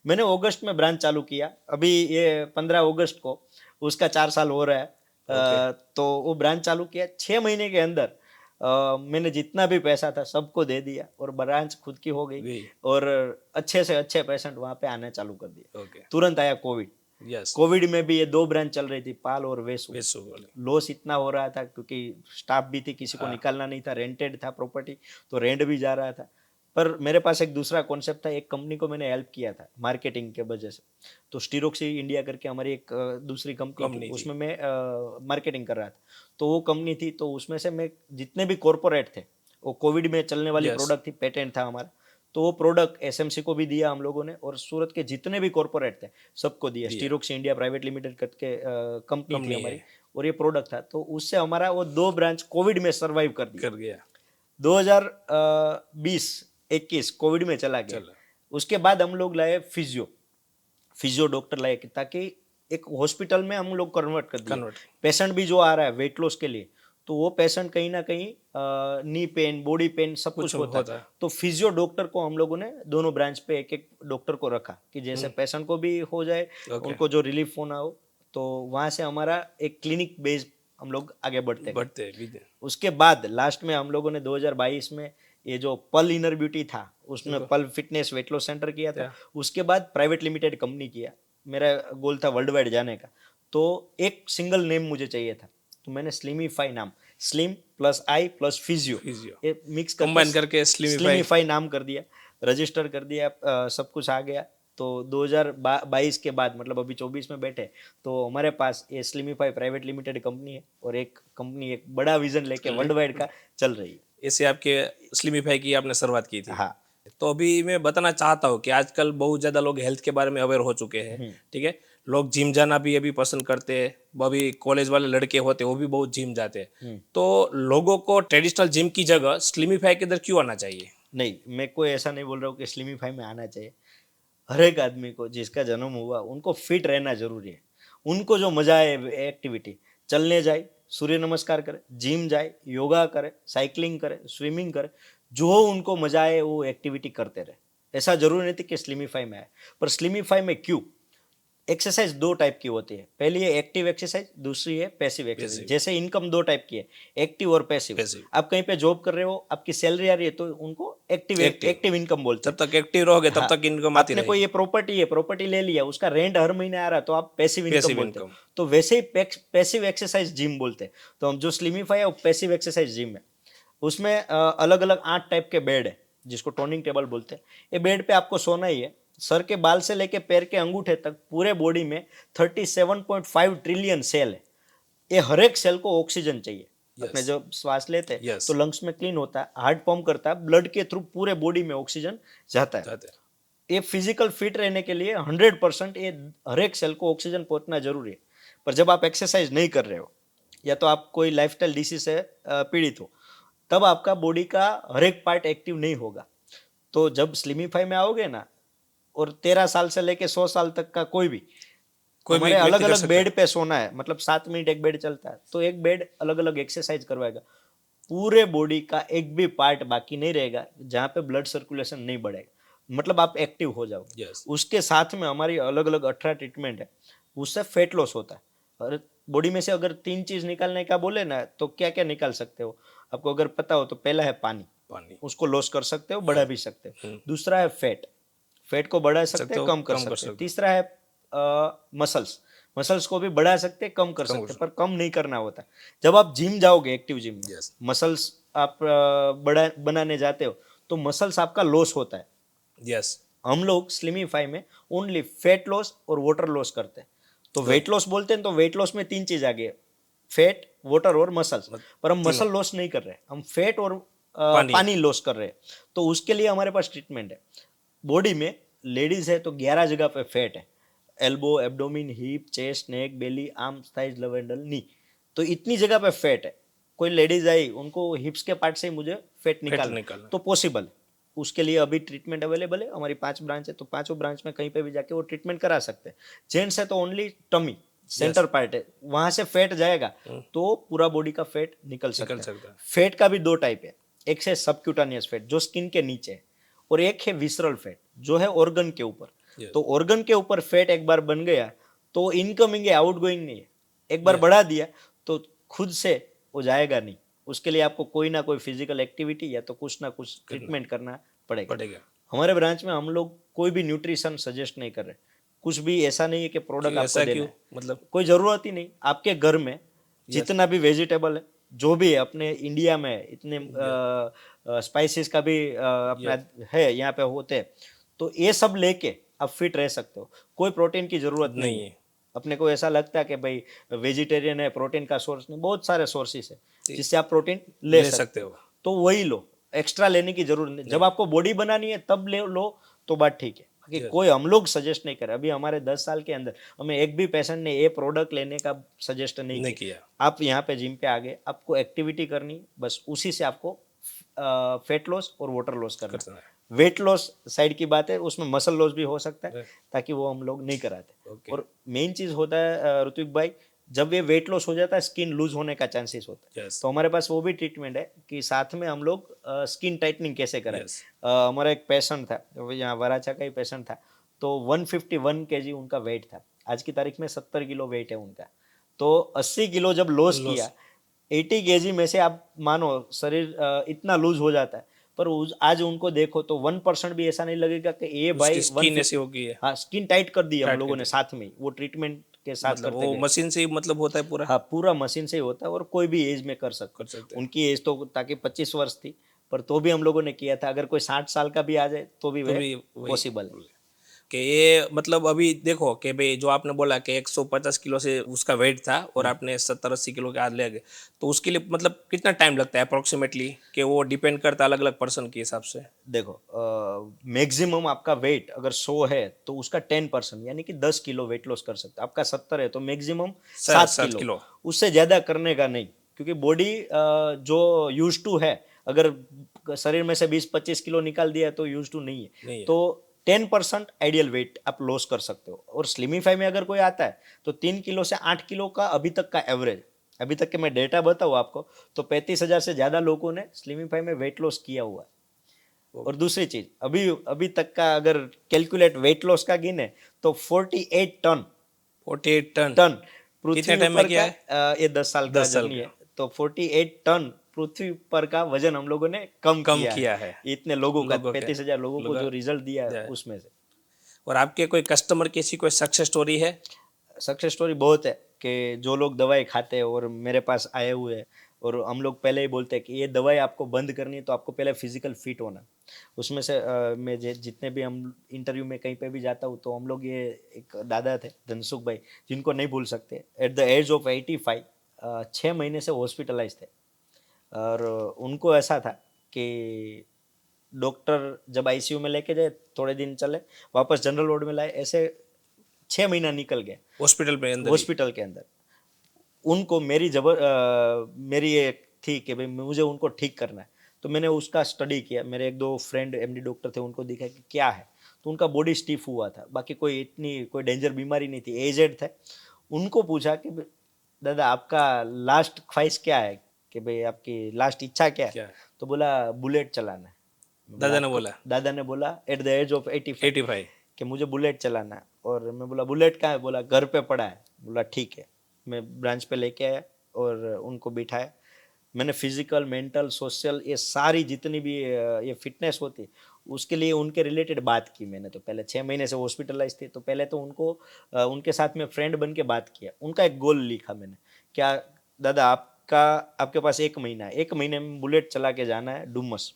[SPEAKER 2] मैंने अगस्त में ब्रांच चालू किया, अभी ये 15 अगस्त को उसका 4 साल हो रहा है। तो वो ब्रांच चालू किया, 6 महीने के अंदर मैंने जितना भी पैसा था सबको दे दिया और ब्रांच खुद की हो गई
[SPEAKER 1] जी।
[SPEAKER 2] और अच्छे से अच्छे पेशेंट वहाँ पे आने चालू कर दिए।
[SPEAKER 1] ओके।
[SPEAKER 2] तुरंत आया कोविड।
[SPEAKER 1] यस।
[SPEAKER 2] कोविड में भी ये 2 ब्रांच चल रही थी, पाल और वेसु।
[SPEAKER 1] वेसु वाले।
[SPEAKER 2] लॉस इतना हो रहा था क्योंकि स्टाफ भी थी, किसी को
[SPEAKER 1] हाँ।
[SPEAKER 2] निकालना नहीं था, रेंटेड था प्रॉपर्टी, तो रेंट भी जा रहा था। पर मेरे पास एक दूसरा कॉन्सेप्ट था, एक कंपनी को मैंने हेल्प किया था मार्केटिंग के वजह से। तो स्टीरोक्सी इंडिया करके हमारी एक दूसरी कंपनी
[SPEAKER 1] कंपनी
[SPEAKER 2] थी,
[SPEAKER 1] थी।
[SPEAKER 2] उसमें मैं मार्केटिंग कर रहा था। तो वो कंपनी थी, तो उसमें से मैं जितने भी कॉरपोरेट थे, वो कोविड में चलने वाली
[SPEAKER 1] Yes.
[SPEAKER 2] प्रोडक्ट थी, पेटेंट था हमारा, तो वो प्रोडक्ट एसएमसी को भी दिया हम लोगों ने और सूरत के जितने भी कॉरपोरेट थे सबको दिया।
[SPEAKER 1] दिया।
[SPEAKER 2] स्टीरोक्सी इंडिया प्राइवेट लिमिटेड करके कंपनी थी
[SPEAKER 1] कंपनी
[SPEAKER 2] हमारी,
[SPEAKER 1] है।
[SPEAKER 2] और ये प्रोडक्ट था, तो उससे हमारा वो 2 ब्रांच कोविड में सरवाइव कर दिया।
[SPEAKER 1] कर गया।
[SPEAKER 2] 2020-21 कोविड में चला गया।
[SPEAKER 1] चला।
[SPEAKER 2] उसके बाद हम लोग लाए फिजियो डॉक्टर लाए ताकि एक हॉस्पिटल में हम लोग कन्वर्ट कर दिए।
[SPEAKER 1] कन्वर्ट।
[SPEAKER 2] पेशेंट भी जो आ रहा है वेट लॉस के लिए, तो वो पेशेंट कहीं ना कहीं नी पेन, बॉडी पेन सब कुछ होता है। तो फिजियो डॉक्टर को हम लोगों ने दोनों ब्रांच पे एक एक डॉक्टर को रखा कि जैसे पेशेंट को भी हो जाए, उनको जो रिलीफ होना हो। तो वहां से हमारा एक क्लिनिक बेस्ड हम लोग आगे बढ़ते गए। उसके बाद लास्ट में हम लोगों ने 2022 में ये जो पल इनर ब्यूटी था, उसने पल फिटनेस वेट लॉस सेंटर किया था। उसके बाद प्राइवेट लिमिटेड कंपनी किया। मेरा गोल था वर्ल्ड वाइड जाने का, तो एक सिंगल नेम मुझे चाहिए था, तो मैंने स्लिमिफाई नाम, स्लिम प्लस आई प्लस फिजियो ये मिक्स
[SPEAKER 1] कंबाइन करके
[SPEAKER 2] स्लिमिफाई नाम कर दिया, रजिस्टर कर दिया, सब कुछ आ गया। तो 2022 के बाद मतलब अभी 24 में बैठे, तो हमारे पास ये स्लिमिफाई प्राइवेट लिमिटेड कंपनी है और एक कंपनी एक बड़ा विजन लेके वर्ल्ड वाइड का चल रही है।
[SPEAKER 1] ऐसे आपके स्लिमिफाई की आपने शुरुआत की थी।
[SPEAKER 2] हाँ।
[SPEAKER 1] तो अभी मैं बताना चाहता हूँ कि आजकल बहुत ज़्यादा लोग हेल्थ के बारे में अवेयर हो चुके हैं। ठीक है, लोग जिम जाना भी अभी पसंद करते हैं। अभी कॉलेज वाले लड़के होते हैं वो भी बहुत जिम जाते हैं। तो लोगों को ट्रेडिशनल जिम की जगह स्लिमिफाई के अंदर क्यों आना चाहिए?
[SPEAKER 2] नहीं, मैं कोई ऐसा नहीं बोल रहा हूँ कि स्लिमिफाई में आना चाहिए। हर एक आदमी को जिसका जन्म हुआ उनको फिट रहना जरूरी है। उनको जो मजा है एक्टिविटी, चलने जाए, सूर्य नमस्कार करे, जिम जाए, योगा करे, साइकिलिंग करे, स्विमिंग करे, जो उनको मजा आए वो एक्टिविटी करते रहे। ऐसा जरूरी नहीं कि स्लिमिफाई में आए। पर स्लिमिफाई में क्यों? एक्सरसाइज 2 टाइप की होती है। पहली है एक्टिव एक्सरसाइज, दूसरी है पैसिव एक्सरसाइज। जैसे इनकम 2 टाइप की है, एक्टिव और पैसिव। आप कहीं पे जॉब कर रहे हो, आपकी सैलरी आ रही है, तो उनको एक्टिव इनकम बोलते हैं।
[SPEAKER 1] जब तक एक्टिव रहोगे तब तक इनकम आती रहेगी।
[SPEAKER 2] आपने कोई ये प्रॉपर्टी ले लिया, उसका रेंट हर महीने आ रहा है, तो आप पैसिव इनकम बोलते हैं। तो वैसे ही पैसिव एक्सरसाइज जिम बोलते हैं। तो हम जो स्लिमिफाई है वो पैसिव एक्सरसाइज जिम है। उसमें अलग अलग 8 टाइप के बेड है, जिसको टोनिंग टेबल बोलते हैं। ये बेड पे आपको सोना ही है। सर के बाल से लेके पैर के अंगूठे तक पूरे बॉडी में 37.5 ट्रिलियन सेल है। ये हर एक सेल को ऑक्सीजन चाहिए। अपने जब श्वास लेते हैं तो लंग्स में क्लीन होता है, हार्ट पंप करता है, ब्लड के थ्रू पूरे बॉडी में ऑक्सीजन जाता है। ये फिजिकल फिट रहने के लिए 100% ये हर एक सेल को ऑक्सीजन पहुंचना जरूरी है। पर जब आप एक्सरसाइज नहीं कर रहे हो या तो आप कोई लाइफस्टाइल डिसीज से पीड़ित हो, तब आपका बॉडी का हर एक पार्ट एक्टिव नहीं होगा। तो जब स्लिमिफाई में आओगे ना, और 13 साल से लेके 100 साल तक का कोई भी हमारे अलग अलग बेड पे सोना है, मतलब 7 मिनट एक बेड चलता है, तो एक बेड अलग अलग एक्सरसाइज करवाएगा। पूरे बॉडी का एक भी पार्ट बाकी नहीं रहेगा जहाँ पे ब्लड सर्कुलेशन नहीं बढ़ेगा, मतलब आप एक्टिव हो जाओगे। उसके साथ में हमारी अलग अलग 18 ट्रीटमेंट है, उससे फेट लॉस होता है। और बॉडी में से अगर 3 चीज निकालने का बोले ना, तो क्या क्या निकाल सकते हो आपको अगर पता हो तो? पहला है पानी, उसको लॉस कर सकते हो, बढ़ा भी सकते हो। दूसरा है फैट को बढ़ा सकते हैं, कम कर सकते हैं। तीसरा है मसल्स को भी बढ़ा सकते हैं, कम कर सकते हैं, पर कम नहीं करना होता। जब आप जिम जाओगे, एक्टिव जिम, मसल्स आप बनाने जाते हो, तो मसल्स आपका लॉस होता है। हम लोग स्लिमिफाई में ओनली फैट लॉस और वाटर लॉस करते हैं। तो वेट लॉस बोलते हैं, तो वेट लॉस में 3 चीज आ गई, फैट, वाटर और मसल्स। पर हम मसल लॉस नहीं कर रहे, हम फैट और पानी लॉस कर रहे हैं। तो उसके लिए हमारे पास ट्रीटमेंट है। बॉडी में लेडीज है तो 11 जगह पे फैट है, एल्बो, एब्डोमिन, हिप, चेस्ट, नेक, बेली, आर्म्स, थाइज, लव एंडल, नी। तो इतनी जगह पे फैट है। कोई लेडीज आई, उनको हिप्स के पार्ट से मुझे फैट निकालना तो पॉसिबल है। उसके लिए अभी ट्रीटमेंट अवेलेबल है। हमारी 5 ब्रांच है, तो 5 ब्रांच में कहीं पे भी जाके वो ट्रीटमेंट करा सकते हैं। जेंट्स है तो ओनली टमी, सेंटर पार्ट है, वहां से फैट जाएगा तो पूरा बॉडी का फैट निकल सकता है। फैट का भी 2 टाइप है, एक है सबक्यूटानियस फैट जो स्किन के नीचे है, और एक है विसरल फैट जो है ऑर्गन के ऊपर। तो ऑर्गन के ऊपर फैट एक बार बन गया तो इनकमिंग है, आउटगोइंग नहीं है। एक बार बढ़ा दिया तो खुद से वो जाएगा नहीं, उसके लिए आपको कोई ना कोई फिजिकल एक्टिविटी या तो कुछ ना कुछ ट्रीटमेंट करना पड़ेगा।
[SPEAKER 1] पड़ेगा
[SPEAKER 2] हमारे ब्रांच में हम लोग कोई भी न्यूट्रिशन सजेस्ट नहीं कर रहे, कुछ भी ऐसा नहीं है कि प्रोडक्ट
[SPEAKER 1] क्यों,
[SPEAKER 2] आपको
[SPEAKER 1] ऐसा
[SPEAKER 2] देना
[SPEAKER 1] क्यों,
[SPEAKER 2] है,
[SPEAKER 1] मतलब
[SPEAKER 2] कोई ज़रूरत ही नहीं। आपके घर में जितना भी वेजिटेबल है, जो भी है, अपने इंडिया में इतने स्पाइसेस का भी अपना है यहाँ पे होते हैं, तो ये सब लेके आप फिट रह सकते हो। कोई प्रोटीन की ज़रूरत नहीं
[SPEAKER 1] नहीं
[SPEAKER 2] है।
[SPEAKER 1] है।
[SPEAKER 2] अपने को ऐसा लगता है कि भाई वेजिटेरियन है, प्रोटीन का सोर्स नहीं, बहुत सारे सोर्सेस है जिससे आप प्रोटीन ले
[SPEAKER 1] ले
[SPEAKER 2] सकते
[SPEAKER 1] सकते
[SPEAKER 2] हो।
[SPEAKER 1] हो।
[SPEAKER 2] तो वही लो, एक्स्ट्रा लेने की जरूरत नहीं। जब आपको बॉडी बनानी है तब ले लो तो बात ठीक है, बाकी
[SPEAKER 1] Yes.
[SPEAKER 2] कोई हम लोग सजेस्ट नहीं करें। अभी हमारे 10 साल के अंदर हमें एक भी पेशेंट ने ये प्रोडक्ट लेने का सजेस्ट नहीं
[SPEAKER 1] नहीं
[SPEAKER 2] किया।
[SPEAKER 1] किया।
[SPEAKER 2] आप यहाँ पे जिम पे आ गए, आपको एक्टिविटी करनी, बस उसी से आपको फैट लॉस और वाटर लॉस करना
[SPEAKER 1] करना है।
[SPEAKER 2] है। वेट लॉस साइड की बात है, उसमें मसल लॉस भी हो सकता है,
[SPEAKER 1] Right.
[SPEAKER 2] ताकि वो हम लोग नहीं कराते।
[SPEAKER 1] ओके।
[SPEAKER 2] और मेन चीज होता है ऋत्विक भाई, जब ये वेट लॉस हो जाता है स्किन लूज होने का चांसेस होता है।
[SPEAKER 1] यस।
[SPEAKER 2] तो हमारे पास वो भी ट्रीटमेंट है कि साथ में हम लोग स्किन टाइटनिंग कैसे करें।
[SPEAKER 1] Yes.
[SPEAKER 2] हमारा एक पेशेंट था, वो यहाँ वराछा का ही पेशेंट था, तो 151 केजी उनका वेट था। आज की तारीख में 70 किलो वेट है उनका। तो 80 किलो जब लॉस किया, 80 केजी में से आप मानो शरीर इतना लूज हो जाता है, पर आज उनको देखो तो 1% भी ऐसा नहीं लगेगा कि ये भाई
[SPEAKER 1] स्किन ऐसी हो गई है,
[SPEAKER 2] हाँ, स्किन टाइट कर दी हम
[SPEAKER 1] टाइट
[SPEAKER 2] लोगों
[SPEAKER 1] कर
[SPEAKER 2] ने
[SPEAKER 1] दी।
[SPEAKER 2] साथ में ही, वो ट्रीटमेंट के साथ
[SPEAKER 1] मतलब
[SPEAKER 2] करते
[SPEAKER 1] वो
[SPEAKER 2] गए।
[SPEAKER 1] मशीन से ही मतलब होता है पूरा।
[SPEAKER 2] हाँ, पूरा मशीन से ही होता है और कोई भी एज में कर सकते।
[SPEAKER 1] कर सकते हैं।
[SPEAKER 2] उनकी एज तो ताकि 25 वर्ष थी, पर तो भी हम लोगों ने किया था। अगर कोई 60 साल का भी आ जाए तो भी
[SPEAKER 1] तो
[SPEAKER 2] वह
[SPEAKER 1] भी वही
[SPEAKER 2] पॉसिबल है।
[SPEAKER 1] कि ये मतलब अभी देखो कि भाई जो आपने बोला कि 150 किलो से उसका वेट था और आपने 70-80 किलो के आज ले गए, तो उसके लिए मतलब कितना टाइम लगता है अप्रोक्सीमेटली, कि वो डिपेंड करता है अलग अलग पर्सन के हिसाब से।
[SPEAKER 2] देखो, मैक्सिमम आपका वेट अगर 100 है तो उसका 10% यानी कि 10 किलो वेट लॉस कर सकते हो। आपका 70 है तो मैक्सिमम 7
[SPEAKER 1] 7
[SPEAKER 2] किलो,
[SPEAKER 1] किलो।
[SPEAKER 2] उससे ज़्यादा करने का नहीं, क्योंकि बॉडी जो यूज टू है, अगर शरीर में से 20-25 किलो निकाल दिया तो यूज टू नहीं
[SPEAKER 1] नहीं
[SPEAKER 2] है।
[SPEAKER 1] है।
[SPEAKER 2] तो 10% आइडियल वेट आप लॉस कर सकते हो। और स्लिमिफाई में अगर कोई आता है तो 3 किलो से 8 किलो का अभी तक का एवरेज, अभी तक के मैं डेटा बताऊँ आपको, तो 35,000 से ज़्यादा लोगों ने स्लिमिफाई में वेट लॉस किया हुआ है। और दूसरी चीज, अभी अभी तक का अगर कैलकुलेट वेट लॉस का गिने तो 48 टन
[SPEAKER 1] 48 टन
[SPEAKER 2] टन
[SPEAKER 1] कितने
[SPEAKER 2] पृथ्वी
[SPEAKER 1] टाइम में
[SPEAKER 2] ऊपर
[SPEAKER 1] किया
[SPEAKER 2] का,
[SPEAKER 1] है?
[SPEAKER 2] ये 10 साल का
[SPEAKER 1] 10 साल
[SPEAKER 2] जर्नी है,
[SPEAKER 1] का
[SPEAKER 2] तो 48 टन पृथ्वी पर का वजन हम लोगों ने कम
[SPEAKER 1] कम
[SPEAKER 2] किया
[SPEAKER 1] किया
[SPEAKER 2] है।
[SPEAKER 1] है
[SPEAKER 2] इतने लोगों का,
[SPEAKER 1] लोगों के
[SPEAKER 2] 35,000 लोगों को
[SPEAKER 1] लोगों
[SPEAKER 2] जो रिजल्ट दिया है
[SPEAKER 1] जाए।
[SPEAKER 2] उसमें से।
[SPEAKER 1] और आपके कोई कस्टमर की ऐसी कोई सक्सेस स्टोरी है?
[SPEAKER 2] सक्सेस स्टोरी बहुत है कि जो लोग दवाई खाते हैं और मेरे पास आए हुए हैं, और हम लोग पहले ही बोलते हैं कि ये दवाई आपको बंद करनी है तो आपको पहले फिजिकल फिट होना। उसमें से मैं जितने भी हम इंटरव्यू में कहीं पे भी जाता हूँ तो हम लोग, ये एक दादा थे धनसुख भाई, जिनको नहीं भूल सकते, एट द एज ऑफ 85 6 महीने से हॉस्पिटलाइज थे। और उनको ऐसा था कि डॉक्टर जब आईसीयू में लेके जाए, थोड़े दिन चले, वापस जनरल वार्ड में लाए, ऐसे 6 महीना निकल गया
[SPEAKER 1] हॉस्पिटल में अंदर ही?
[SPEAKER 2] हॉस्पिटल के अंदर। उनको मेरी ये थी कि भाई मुझे उनको ठीक करना है, तो मैंने उसका स्टडी किया। मेरे एक दो फ्रेंड एमडी डॉक्टर थे, उनको दिखा कि क्या है, तो उनका बॉडी स्टिफ हुआ था, बाकी कोई इतनी कोई डेंजर बीमारी नहीं थी, एजेड थे। उनको पूछा कि दादा आपका लास्ट ख्वाहिश क्या है, कि भाई आपकी लास्ट इच्छा क्या है,
[SPEAKER 1] क्या है?
[SPEAKER 2] तो बोला बुलेट चलाना है। मैं बोला,
[SPEAKER 1] दादा ने
[SPEAKER 2] आपको?
[SPEAKER 1] बोला
[SPEAKER 2] दादा ने बोला एट द एज ऑफ 85
[SPEAKER 1] 85।
[SPEAKER 2] कि मुझे बुलेट चलाना है। और मैं बोला बुलेट कहाँ है, बोला घर पे पड़ा है। बोला ठीक है। मैं ब्रांच पे लेके आया और उनको बिठाया। मैंने फिजिकल, मेंटल, सोशल, ये सारी जितनी भी ये फिटनेस होती उसके लिए उनके रिलेटेड बात की मैंने। तो पहले 6 महीने से हॉस्पिटलाइज थे, तो पहले तो उनको उनके साथ में फ्रेंड बन के बात किया। उनका एक गोल लिखा मैंने, क्या दादा आपके पास 1 महीना है, 1 महीने में बुलेट चला के जाना है डुमस।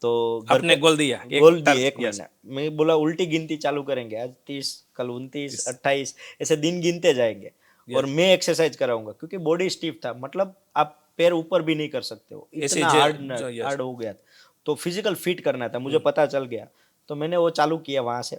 [SPEAKER 2] तो घर
[SPEAKER 1] आपने
[SPEAKER 2] पे
[SPEAKER 1] गोल दिया
[SPEAKER 2] गोल
[SPEAKER 1] एक
[SPEAKER 2] दिए, एक
[SPEAKER 1] यस।
[SPEAKER 2] महीना। मैं बोला उल्टी गिनती चालू करेंगे, आज 30, कल 29,
[SPEAKER 1] इस
[SPEAKER 2] 28, ऐसे दिन गिनते जाएंगे। और
[SPEAKER 1] यस।
[SPEAKER 2] मैं एक्सरसाइज कराऊंगा, क्योंकि बॉडी स्टिफ था, मतलब आप पैर ऊपर भी नहीं कर सकते हो,
[SPEAKER 1] ऐसे
[SPEAKER 2] इतना
[SPEAKER 1] यस।
[SPEAKER 2] हार्ड हो गया था। तो फिजिकल फिट करना था, मुझे
[SPEAKER 1] हम्म।
[SPEAKER 2] पता चल गया। तो मैंने वो चालू किया वहां से।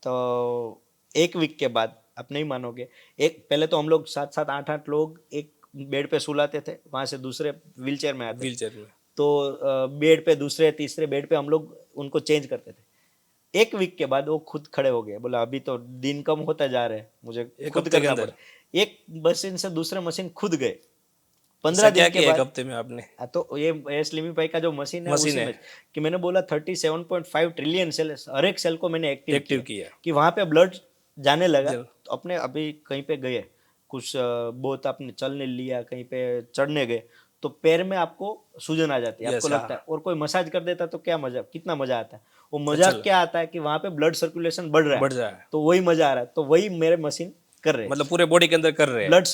[SPEAKER 2] तो 1 वीक के बाद आप नहीं मानोगे, एक पहले तो हम लोग 7-7, 8-8 लोग एक बेड पे सुलाते थे, वहां से दूसरे व्हील चेयर में आते थे।
[SPEAKER 1] व्हील चेयर में।
[SPEAKER 2] तो बेड पे, दूसरे तीसरे बेड पे हम लोग उनको चेंज करते थे। 1 वीक के बाद वो खुद खड़े हो गए। बोला अभी तो दिन कम होता जा रहे हैं, मुझे
[SPEAKER 1] एक
[SPEAKER 2] खुद
[SPEAKER 1] हफ्ते के
[SPEAKER 2] करना
[SPEAKER 1] अंदर?
[SPEAKER 2] पड़े। एक मशीन से दूसरे मशीन खुद गए
[SPEAKER 1] ऐसा
[SPEAKER 2] 15
[SPEAKER 1] क्या
[SPEAKER 2] दिन के
[SPEAKER 1] किया एक
[SPEAKER 2] बाद।
[SPEAKER 1] हफ्ते में आपने?
[SPEAKER 2] तो ये स्लिमिफाई का जो मशीन है
[SPEAKER 1] मशीन
[SPEAKER 2] उसी
[SPEAKER 1] है
[SPEAKER 2] में, कि मैंने बोला 37.5 ट्रिलियन सेल, हर एक सेल को मैंने एक्टिव
[SPEAKER 1] एक्टिव
[SPEAKER 2] किया,
[SPEAKER 1] किया।
[SPEAKER 2] कि वहां पे ब्लड जाने लगा।
[SPEAKER 1] जल
[SPEAKER 2] तो अपने अभी कहीं पे गए, कुछ बहुत आपने चलने लिया, कहीं पे चढ़ने गए, तो पैर में आपको सूजन आ जाती है,
[SPEAKER 1] Yes,
[SPEAKER 2] आपको
[SPEAKER 1] हाँ।
[SPEAKER 2] लगता है। और कोई मसाज कर देता तो क्या मजा, कितना मजा आता है। वो
[SPEAKER 1] अच्छा
[SPEAKER 2] मजा
[SPEAKER 1] लगा।
[SPEAKER 2] क्या आता है कि वहां पे ब्लड सर्कुलेशन बढ़ रहा है,
[SPEAKER 1] बढ़ जाए,
[SPEAKER 2] तो वही मजा आ रहा है। तो वही मेरे मशीन कर रहे हैं।
[SPEAKER 1] मतलब पूरे बॉडी के अंदर कर रहे हैं,
[SPEAKER 2] ब्लड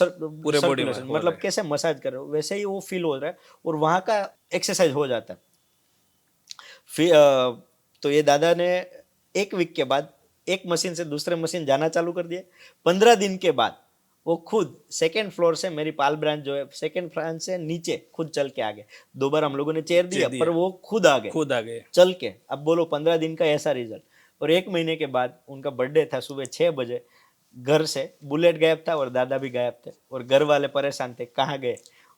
[SPEAKER 1] पूरे बॉडी में
[SPEAKER 2] सर्कुलेशन
[SPEAKER 1] हो रहे
[SPEAKER 2] मतलब
[SPEAKER 1] हैं।
[SPEAKER 2] कैसे मसाज कर रहे हो वैसे ही वो फील हो रहा है, और वहां का एक्सरसाइज हो जाता है। फिर तो ये दादा ने 1 वीक के बाद एक मशीन से दूसरे मशीन जाना चालू कर दिया। 15 दिन के बाद वो खुद सेकेंड फ्लोर से, मेरी पाल ब्रांच जो है सेकेंड फ्लोर से नीचे खुद चल के आ गए। 2 बार हम लोगों ने चेयर दिया, पर वो खुद आ गए
[SPEAKER 1] खुद आ गए।
[SPEAKER 2] चल के। अब बोलो 15 दिन का ऐसा रिजल्ट। और 1 महीने के बाद उनका बर्थडे था, सुबह 6 बजे घर से बुलेट गायब था और दादा भी गायब थे, और घर वाले परेशान थे कहाँ गए।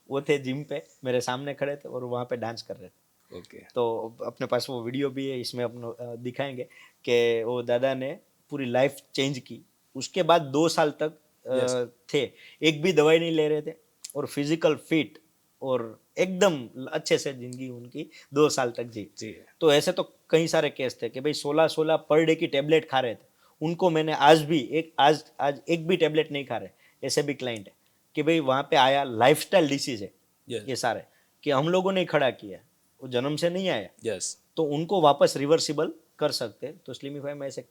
[SPEAKER 2] वो थे जिम पे, मेरे सामने खड़े थे और वहाँ पे डांस कर रहे थे।
[SPEAKER 1] ओके।
[SPEAKER 2] तो अपने पास वो वीडियो भी है, इसमें अपन दिखाएंगे कि वो दादा ने पूरी लाइफ चेंज की। उसके बाद 2 साल तक
[SPEAKER 1] Yes.
[SPEAKER 2] थे, एक भी दवाई नहीं ले रहे थे, और फिजिकल फिट और एकदम अच्छे से जिंदगी उनकी 2 साल तक जी।
[SPEAKER 1] जी।
[SPEAKER 2] तो ऐसे तो कई सारे केस थे कि भाई 16-16 पर डे की टेबलेट खा रहे थे, उनको मैंने आज भी आज एक भी टेबलेट नहीं खा रहे। ऐसे भी क्लाइंट है कि भाई वहाँ पे आया, लाइफस्टाइल डिसीज है
[SPEAKER 1] Yes.
[SPEAKER 2] ये सारे, कि हम लोगों ने खड़ा किया, वो जन्म से नहीं आया,
[SPEAKER 1] यस।
[SPEAKER 2] तो उनको वापस रिवर्सिबल कर सकते हैं। तो स्लिमिफाई में ऐसे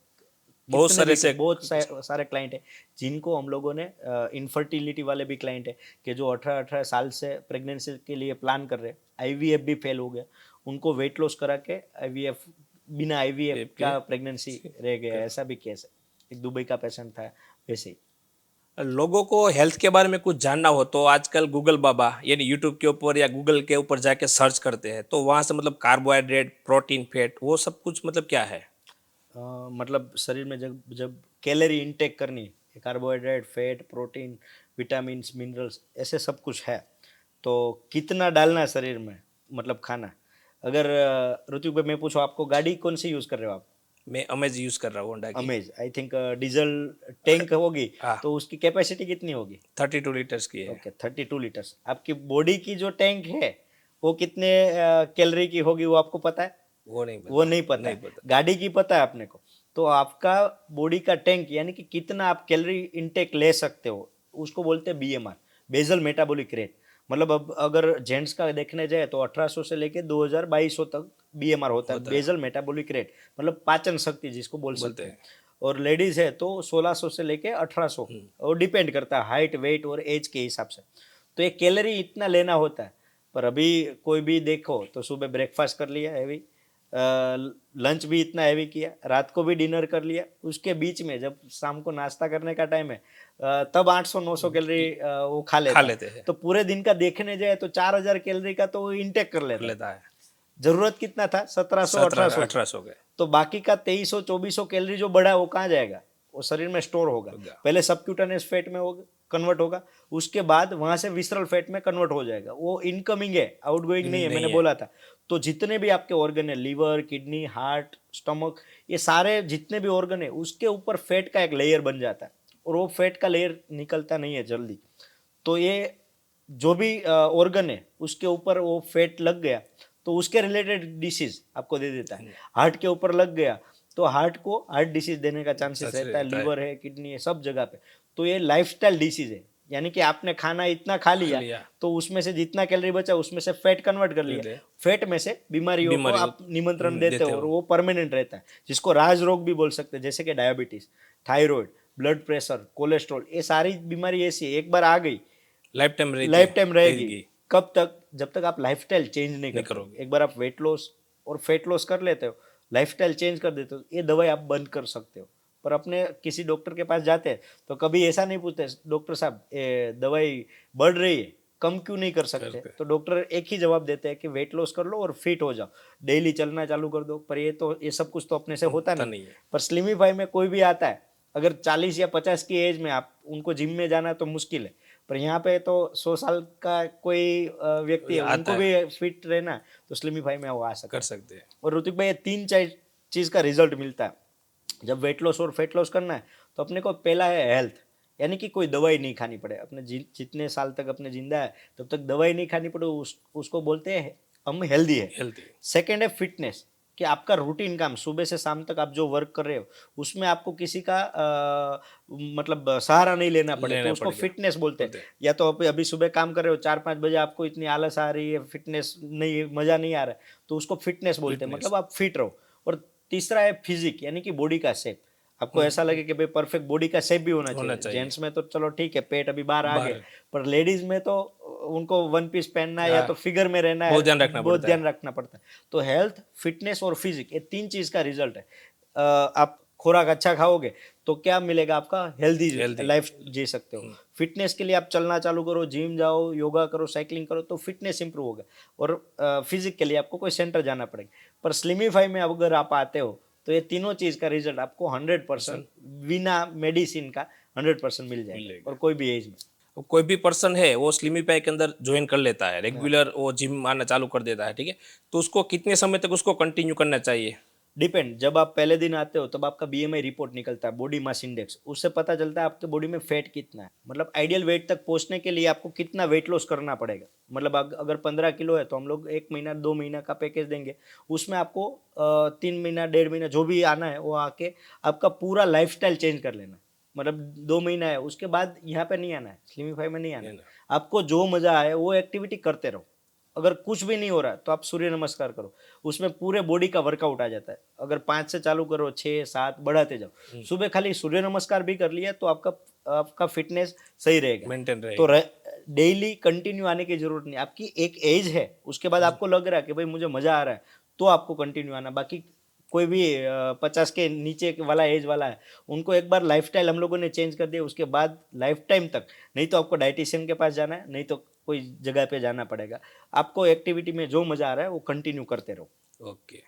[SPEAKER 1] बहुत
[SPEAKER 2] कितने
[SPEAKER 1] सारे
[SPEAKER 2] भी
[SPEAKER 1] से
[SPEAKER 2] बहुत सारे क्लाइंट है जिनको हम लोगों ने, इनफर्टिलिटी वाले भी क्लाइंट है कि जो 18-18 साल से प्रेगनेंसी के लिए प्लान कर रहे हैं, आईवीएफ भी फेल हो गया, उनको वेट लॉस करा के आईवीएफ, बिना आईवीएफ का प्रेगनेंसी रह गया। ऐसा भी केस है, एक दुबई का पेशेंट था वैसे ही।
[SPEAKER 1] लोगों को हेल्थ के बारे में कुछ जानना हो तो आजकल गूगल बाबा यानी यूट्यूब के ऊपर या गूगल के ऊपर जाके सर्च करते हैं, तो वहां से मतलब कार्बोहाइड्रेट, प्रोटीन, फैट, वो सब कुछ मतलब क्या है?
[SPEAKER 2] मतलब शरीर में जब जब कैलोरी इंटेक करनी है, carbohydrate, fat, protein, vitamins, minerals, ऐसे सब कुछ है, तो कितना डालना है शरीर में, मतलब खाना। अगर ऋतु भाई मैं पूछूं, आपको गाड़ी कौन सी यूज़ कर रहे हो आप?
[SPEAKER 1] मैं अमेज यूज कर रहा हूँ, होंडा की।
[SPEAKER 2] Amaze, I think diesel tank होगी,
[SPEAKER 1] हाँ,
[SPEAKER 2] तो उसकी कैपेसिटी कितनी होगी?
[SPEAKER 1] 32 लीटर्स की है।
[SPEAKER 2] Okay, 32 litres. आपकी बॉडी की जो टैंक है वो कितने कैलोरी की होगी, वो आपको पता है?
[SPEAKER 1] वो नहीं पता।
[SPEAKER 2] वो नहीं पता
[SPEAKER 1] नहीं
[SPEAKER 2] है,
[SPEAKER 1] पता।
[SPEAKER 2] गाड़ी की पता है अपने को। तो आपका बॉडी का टैंक यानी कि कितना आप कैलोरी इंटेक ले सकते हो, उसको बोलते हैं बीएमआर, बेजल मेटाबॉलिक रेट। मतलब अब अगर जेंट्स का देखने जाए तो 1800 से लेके 2000-2200 तक बीएमआर होता है, बेजल मेटाबॉलिक रेट, मतलब पाचन शक्ति जिसको बोल सकते हैं। और लेडीज है तो 1600 से लेके 1800, और डिपेंड करता है हाइट, वेट और एज के हिसाब से। तो ये कैलोरी इतना लेना होता है। पर अभी कोई भी देखो तो सुबह ब्रेकफास्ट कर लिया हैवी, लंच भी इतना हैवी किया, रात को भी डिनर कर लिया, उसके बीच में जब शाम को नाश्ता करने का टाइम है तब 800-900 कैलोरी वो खा लेता
[SPEAKER 1] हैं।
[SPEAKER 2] तो पूरे दिन का देखने जाए तो 4000 कैलोरी का तो वो इंटेक कर लेता है।
[SPEAKER 1] है।
[SPEAKER 2] जरूरत कितना था? 1700-1800।
[SPEAKER 1] 1800 के।
[SPEAKER 2] तो बाकी का 2300-2400 कैलोरी जो बढ़ा है वो कहाँ जाएगा? वो शरीर में स्टोर होगा। पहले सबक्यूटेनियस फैट में होगा, कन्वर्ट होगा, उसके बाद वहां से विसरल फैट में कन्वर्ट हो जाएगा। वो इनकमिंग है, आउटगोइंग नहीं है, मैंने बोला था। तो जितने भी आपके ऑर्गन है, लीवर, किडनी, हार्ट, स्टमक, ये सारे जितने भी ऑर्गन है उसके ऊपर फैट का एक लेयर बन जाता है, और वो फैट का लेयर निकलता नहीं है जल्दी। तो ये जो भी ऑर्गन है उसके ऊपर वो फैट लग गया तो उसके रिलेटेड डिसीज आपको दे देता है। हार्ट के ऊपर लग गया तो हार्ट को हार्ट डिसीज देने का चांसेस रहता है, लीवर है, किडनी है, सब जगह पे। तो ये लाइफस्टाइल डिसीज है, यानी कि आपने खाना इतना खा लिया तो उसमें से जितना कैलोरी बचा उसमें से फैट कन्वर्ट कर लिया, फैट में से बीमारियों को आप निमंत्रण देते हो और वो परमानेंट रहता है, जिसको राज रोग भी बोल सकते हैं, जैसे कि diabetes, thyroid, blood pressure, cholesterol. ये सारी बीमारी ऐसी है, एक बार आ गई
[SPEAKER 1] लाइफ
[SPEAKER 2] टाइम रहेगी। कब तक? जब तक आप लाइफस्टाइल चेंज नहीं करोगे। एक बार आप वेट लॉस और फैट लॉस कर लेते हो, लाइफस्टाइल चेंज कर देते हो, ये दवाई आप बंद कर सकते हो। पर अपने किसी डॉक्टर के पास जाते हैं तो कभी ऐसा नहीं पूछते, डॉक्टर साहब ये दवाई बढ़ रही है, कम क्यों नहीं कर सकते? तो डॉक्टर एक ही जवाब देते हैं कि वेट लॉस कर लो और फिट हो जाओ, डेली चलना चालू कर दो। पर ये सब कुछ तो अपने से होता नहीं है। पर स्लिमिफाई में कोई भी आता है, अगर 40 या 50 की एज में आप उनको जिम में जाना तो मुश्किल है, पर यहाँ पे तो 100 साल का कोई व्यक्ति है, उनको भी फिट रहना, तो स्लिमिफाई में वो आ सकते हैं। और ऋतिक भाई, ये 3 चीज का रिजल्ट मिलता है जब वेट लॉस और फैट लॉस करना है। तो अपने को पहला है हेल्थ, यानी कि कोई दवाई नहीं खानी पड़े। अपने जितने साल तक अपने जिंदा है तब तक दवाई नहीं खानी पड़े, उसको बोलते हैं हम हेल्दी है। सेकेंड है फिटनेस, कि आपका रूटीन काम सुबह से शाम तक आप जो वर्क कर रहे हो उसमें आपको किसी का मतलब सहारा नहीं लेना पड़े,
[SPEAKER 1] लेना
[SPEAKER 2] तो उसको
[SPEAKER 1] पड़ गया।
[SPEAKER 2] फिटनेस बोलते हैं।
[SPEAKER 1] बोलते हैं।
[SPEAKER 2] या तो आप अभी सुबह काम कर रहे हो 4-5 बजे, आपको इतनी आलस आ रही है, फिटनेस नहीं, मजा नहीं आ रहा है, तो उसको फिटनेस बोलते हैं,
[SPEAKER 1] फिटनेस।
[SPEAKER 2] मतलब आप फिट रहो। और तीसरा है फिजिक, यानी कि बॉडी का शेप। आपको ऐसा लगे कि भाई परफेक्ट बॉडी का शेप भी होना
[SPEAKER 1] होना
[SPEAKER 2] चाहिए।
[SPEAKER 1] चाहिए।
[SPEAKER 2] जेंट्स में तो चलो ठीक है, पेट अभी बाहर आ गए,
[SPEAKER 1] बाहर
[SPEAKER 2] पर लेडीज में तो उनको वन पीस पहनना है या तो फिगर में रहना है,
[SPEAKER 1] बहुत ध्यान रखना
[SPEAKER 2] बहुत
[SPEAKER 1] पड़ता है।
[SPEAKER 2] ध्यान रखना पड़ता है। तो हेल्थ, फिटनेस और फिजिक, ये 3 चीज का रिजल्ट है। आप खुराक अच्छा खाओगे तो क्या मिलेगा, आपका हेल्दी
[SPEAKER 1] हेल्दी।
[SPEAKER 2] लाइफ जी सकते हो। फिटनेस के लिए आप चलना चालू करो, जिम जाओ, योगा करो, साइकिलिंग करो, तो फिटनेस इंप्रूव होगा। और फिजिक के लिए आपको कोई सेंटर जाना पड़ेगा। पर स्लिमिफाई में अगर आप आते हो तो ये तीनों चीज का रिजल्ट आपको 100% बिना मेडिसिन का 100% मिल जाएगा,
[SPEAKER 1] मिलेगा।
[SPEAKER 2] और कोई भी एज में।
[SPEAKER 1] अब कोई भी पर्सन है वो स्लिमिफाई के अंदर ज्वाइन कर लेता है, रेगुलर वो जिम आना चालू कर देता है, ठीक है, तो उसको कितने समय तक उसको कंटिन्यू करना चाहिए?
[SPEAKER 2] डिपेंड, जब आप पहले दिन आते हो तब आपका बीएमआई रिपोर्ट निकलता है, बॉडी मास इंडेक्स। उससे पता चलता है आपके बॉडी में फैट कितना है, मतलब आइडियल वेट तक पहुंचने के लिए आपको कितना वेट लॉस करना पड़ेगा। मतलब अगर 15 किलो है तो हम लोग 1 महीना 2 महीना का पैकेज देंगे। उसमें आपको 3 महीना 1.5 महीना जो भी आना है वो आके आपका पूरा लाइफ चेंज कर लेना है। मतलब 2 महीना है, उसके बाद यहाँ पे नहीं आना है, स्लिमिफाई में नहीं आना है। आपको जो मजा आए वो एक्टिविटी करते रहो। अगर कुछ भी नहीं हो रहा तो आप सूर्य नमस्कार करो, उसमें पूरे बॉडी का वर्कआउट आ जाता है। अगर 5 से चालू करो, 6 7 बढ़ाते जाओ। सुबह खाली सूर्य नमस्कार भी कर लिया तो आपका आपका फिटनेस सही रहेगा।
[SPEAKER 1] मेंटेन
[SPEAKER 2] तो
[SPEAKER 1] रहेगा।
[SPEAKER 2] डेली कंटिन्यू आने की जरूरत नहीं। आपकी एक एज है, उसके बाद आपको लग रहा है कि भाई मुझे मजा आ रहा है, तो आपको कंटिन्यू आना। बाकी कोई भी 50 के नीचे वाला एज वाला है, उनको एक बार लाइफस्टाइल हम लोगों ने चेंज कर दिया, उसके बाद लाइफ टाइम तक नहीं तो आपको डाइटिशियन के पास जाना है, नहीं तो कोई जगह पे जाना पड़ेगा। आपको एक्टिविटी में जो मजा आ रहा है वो कंटिन्यू करते रहो।
[SPEAKER 1] ओके।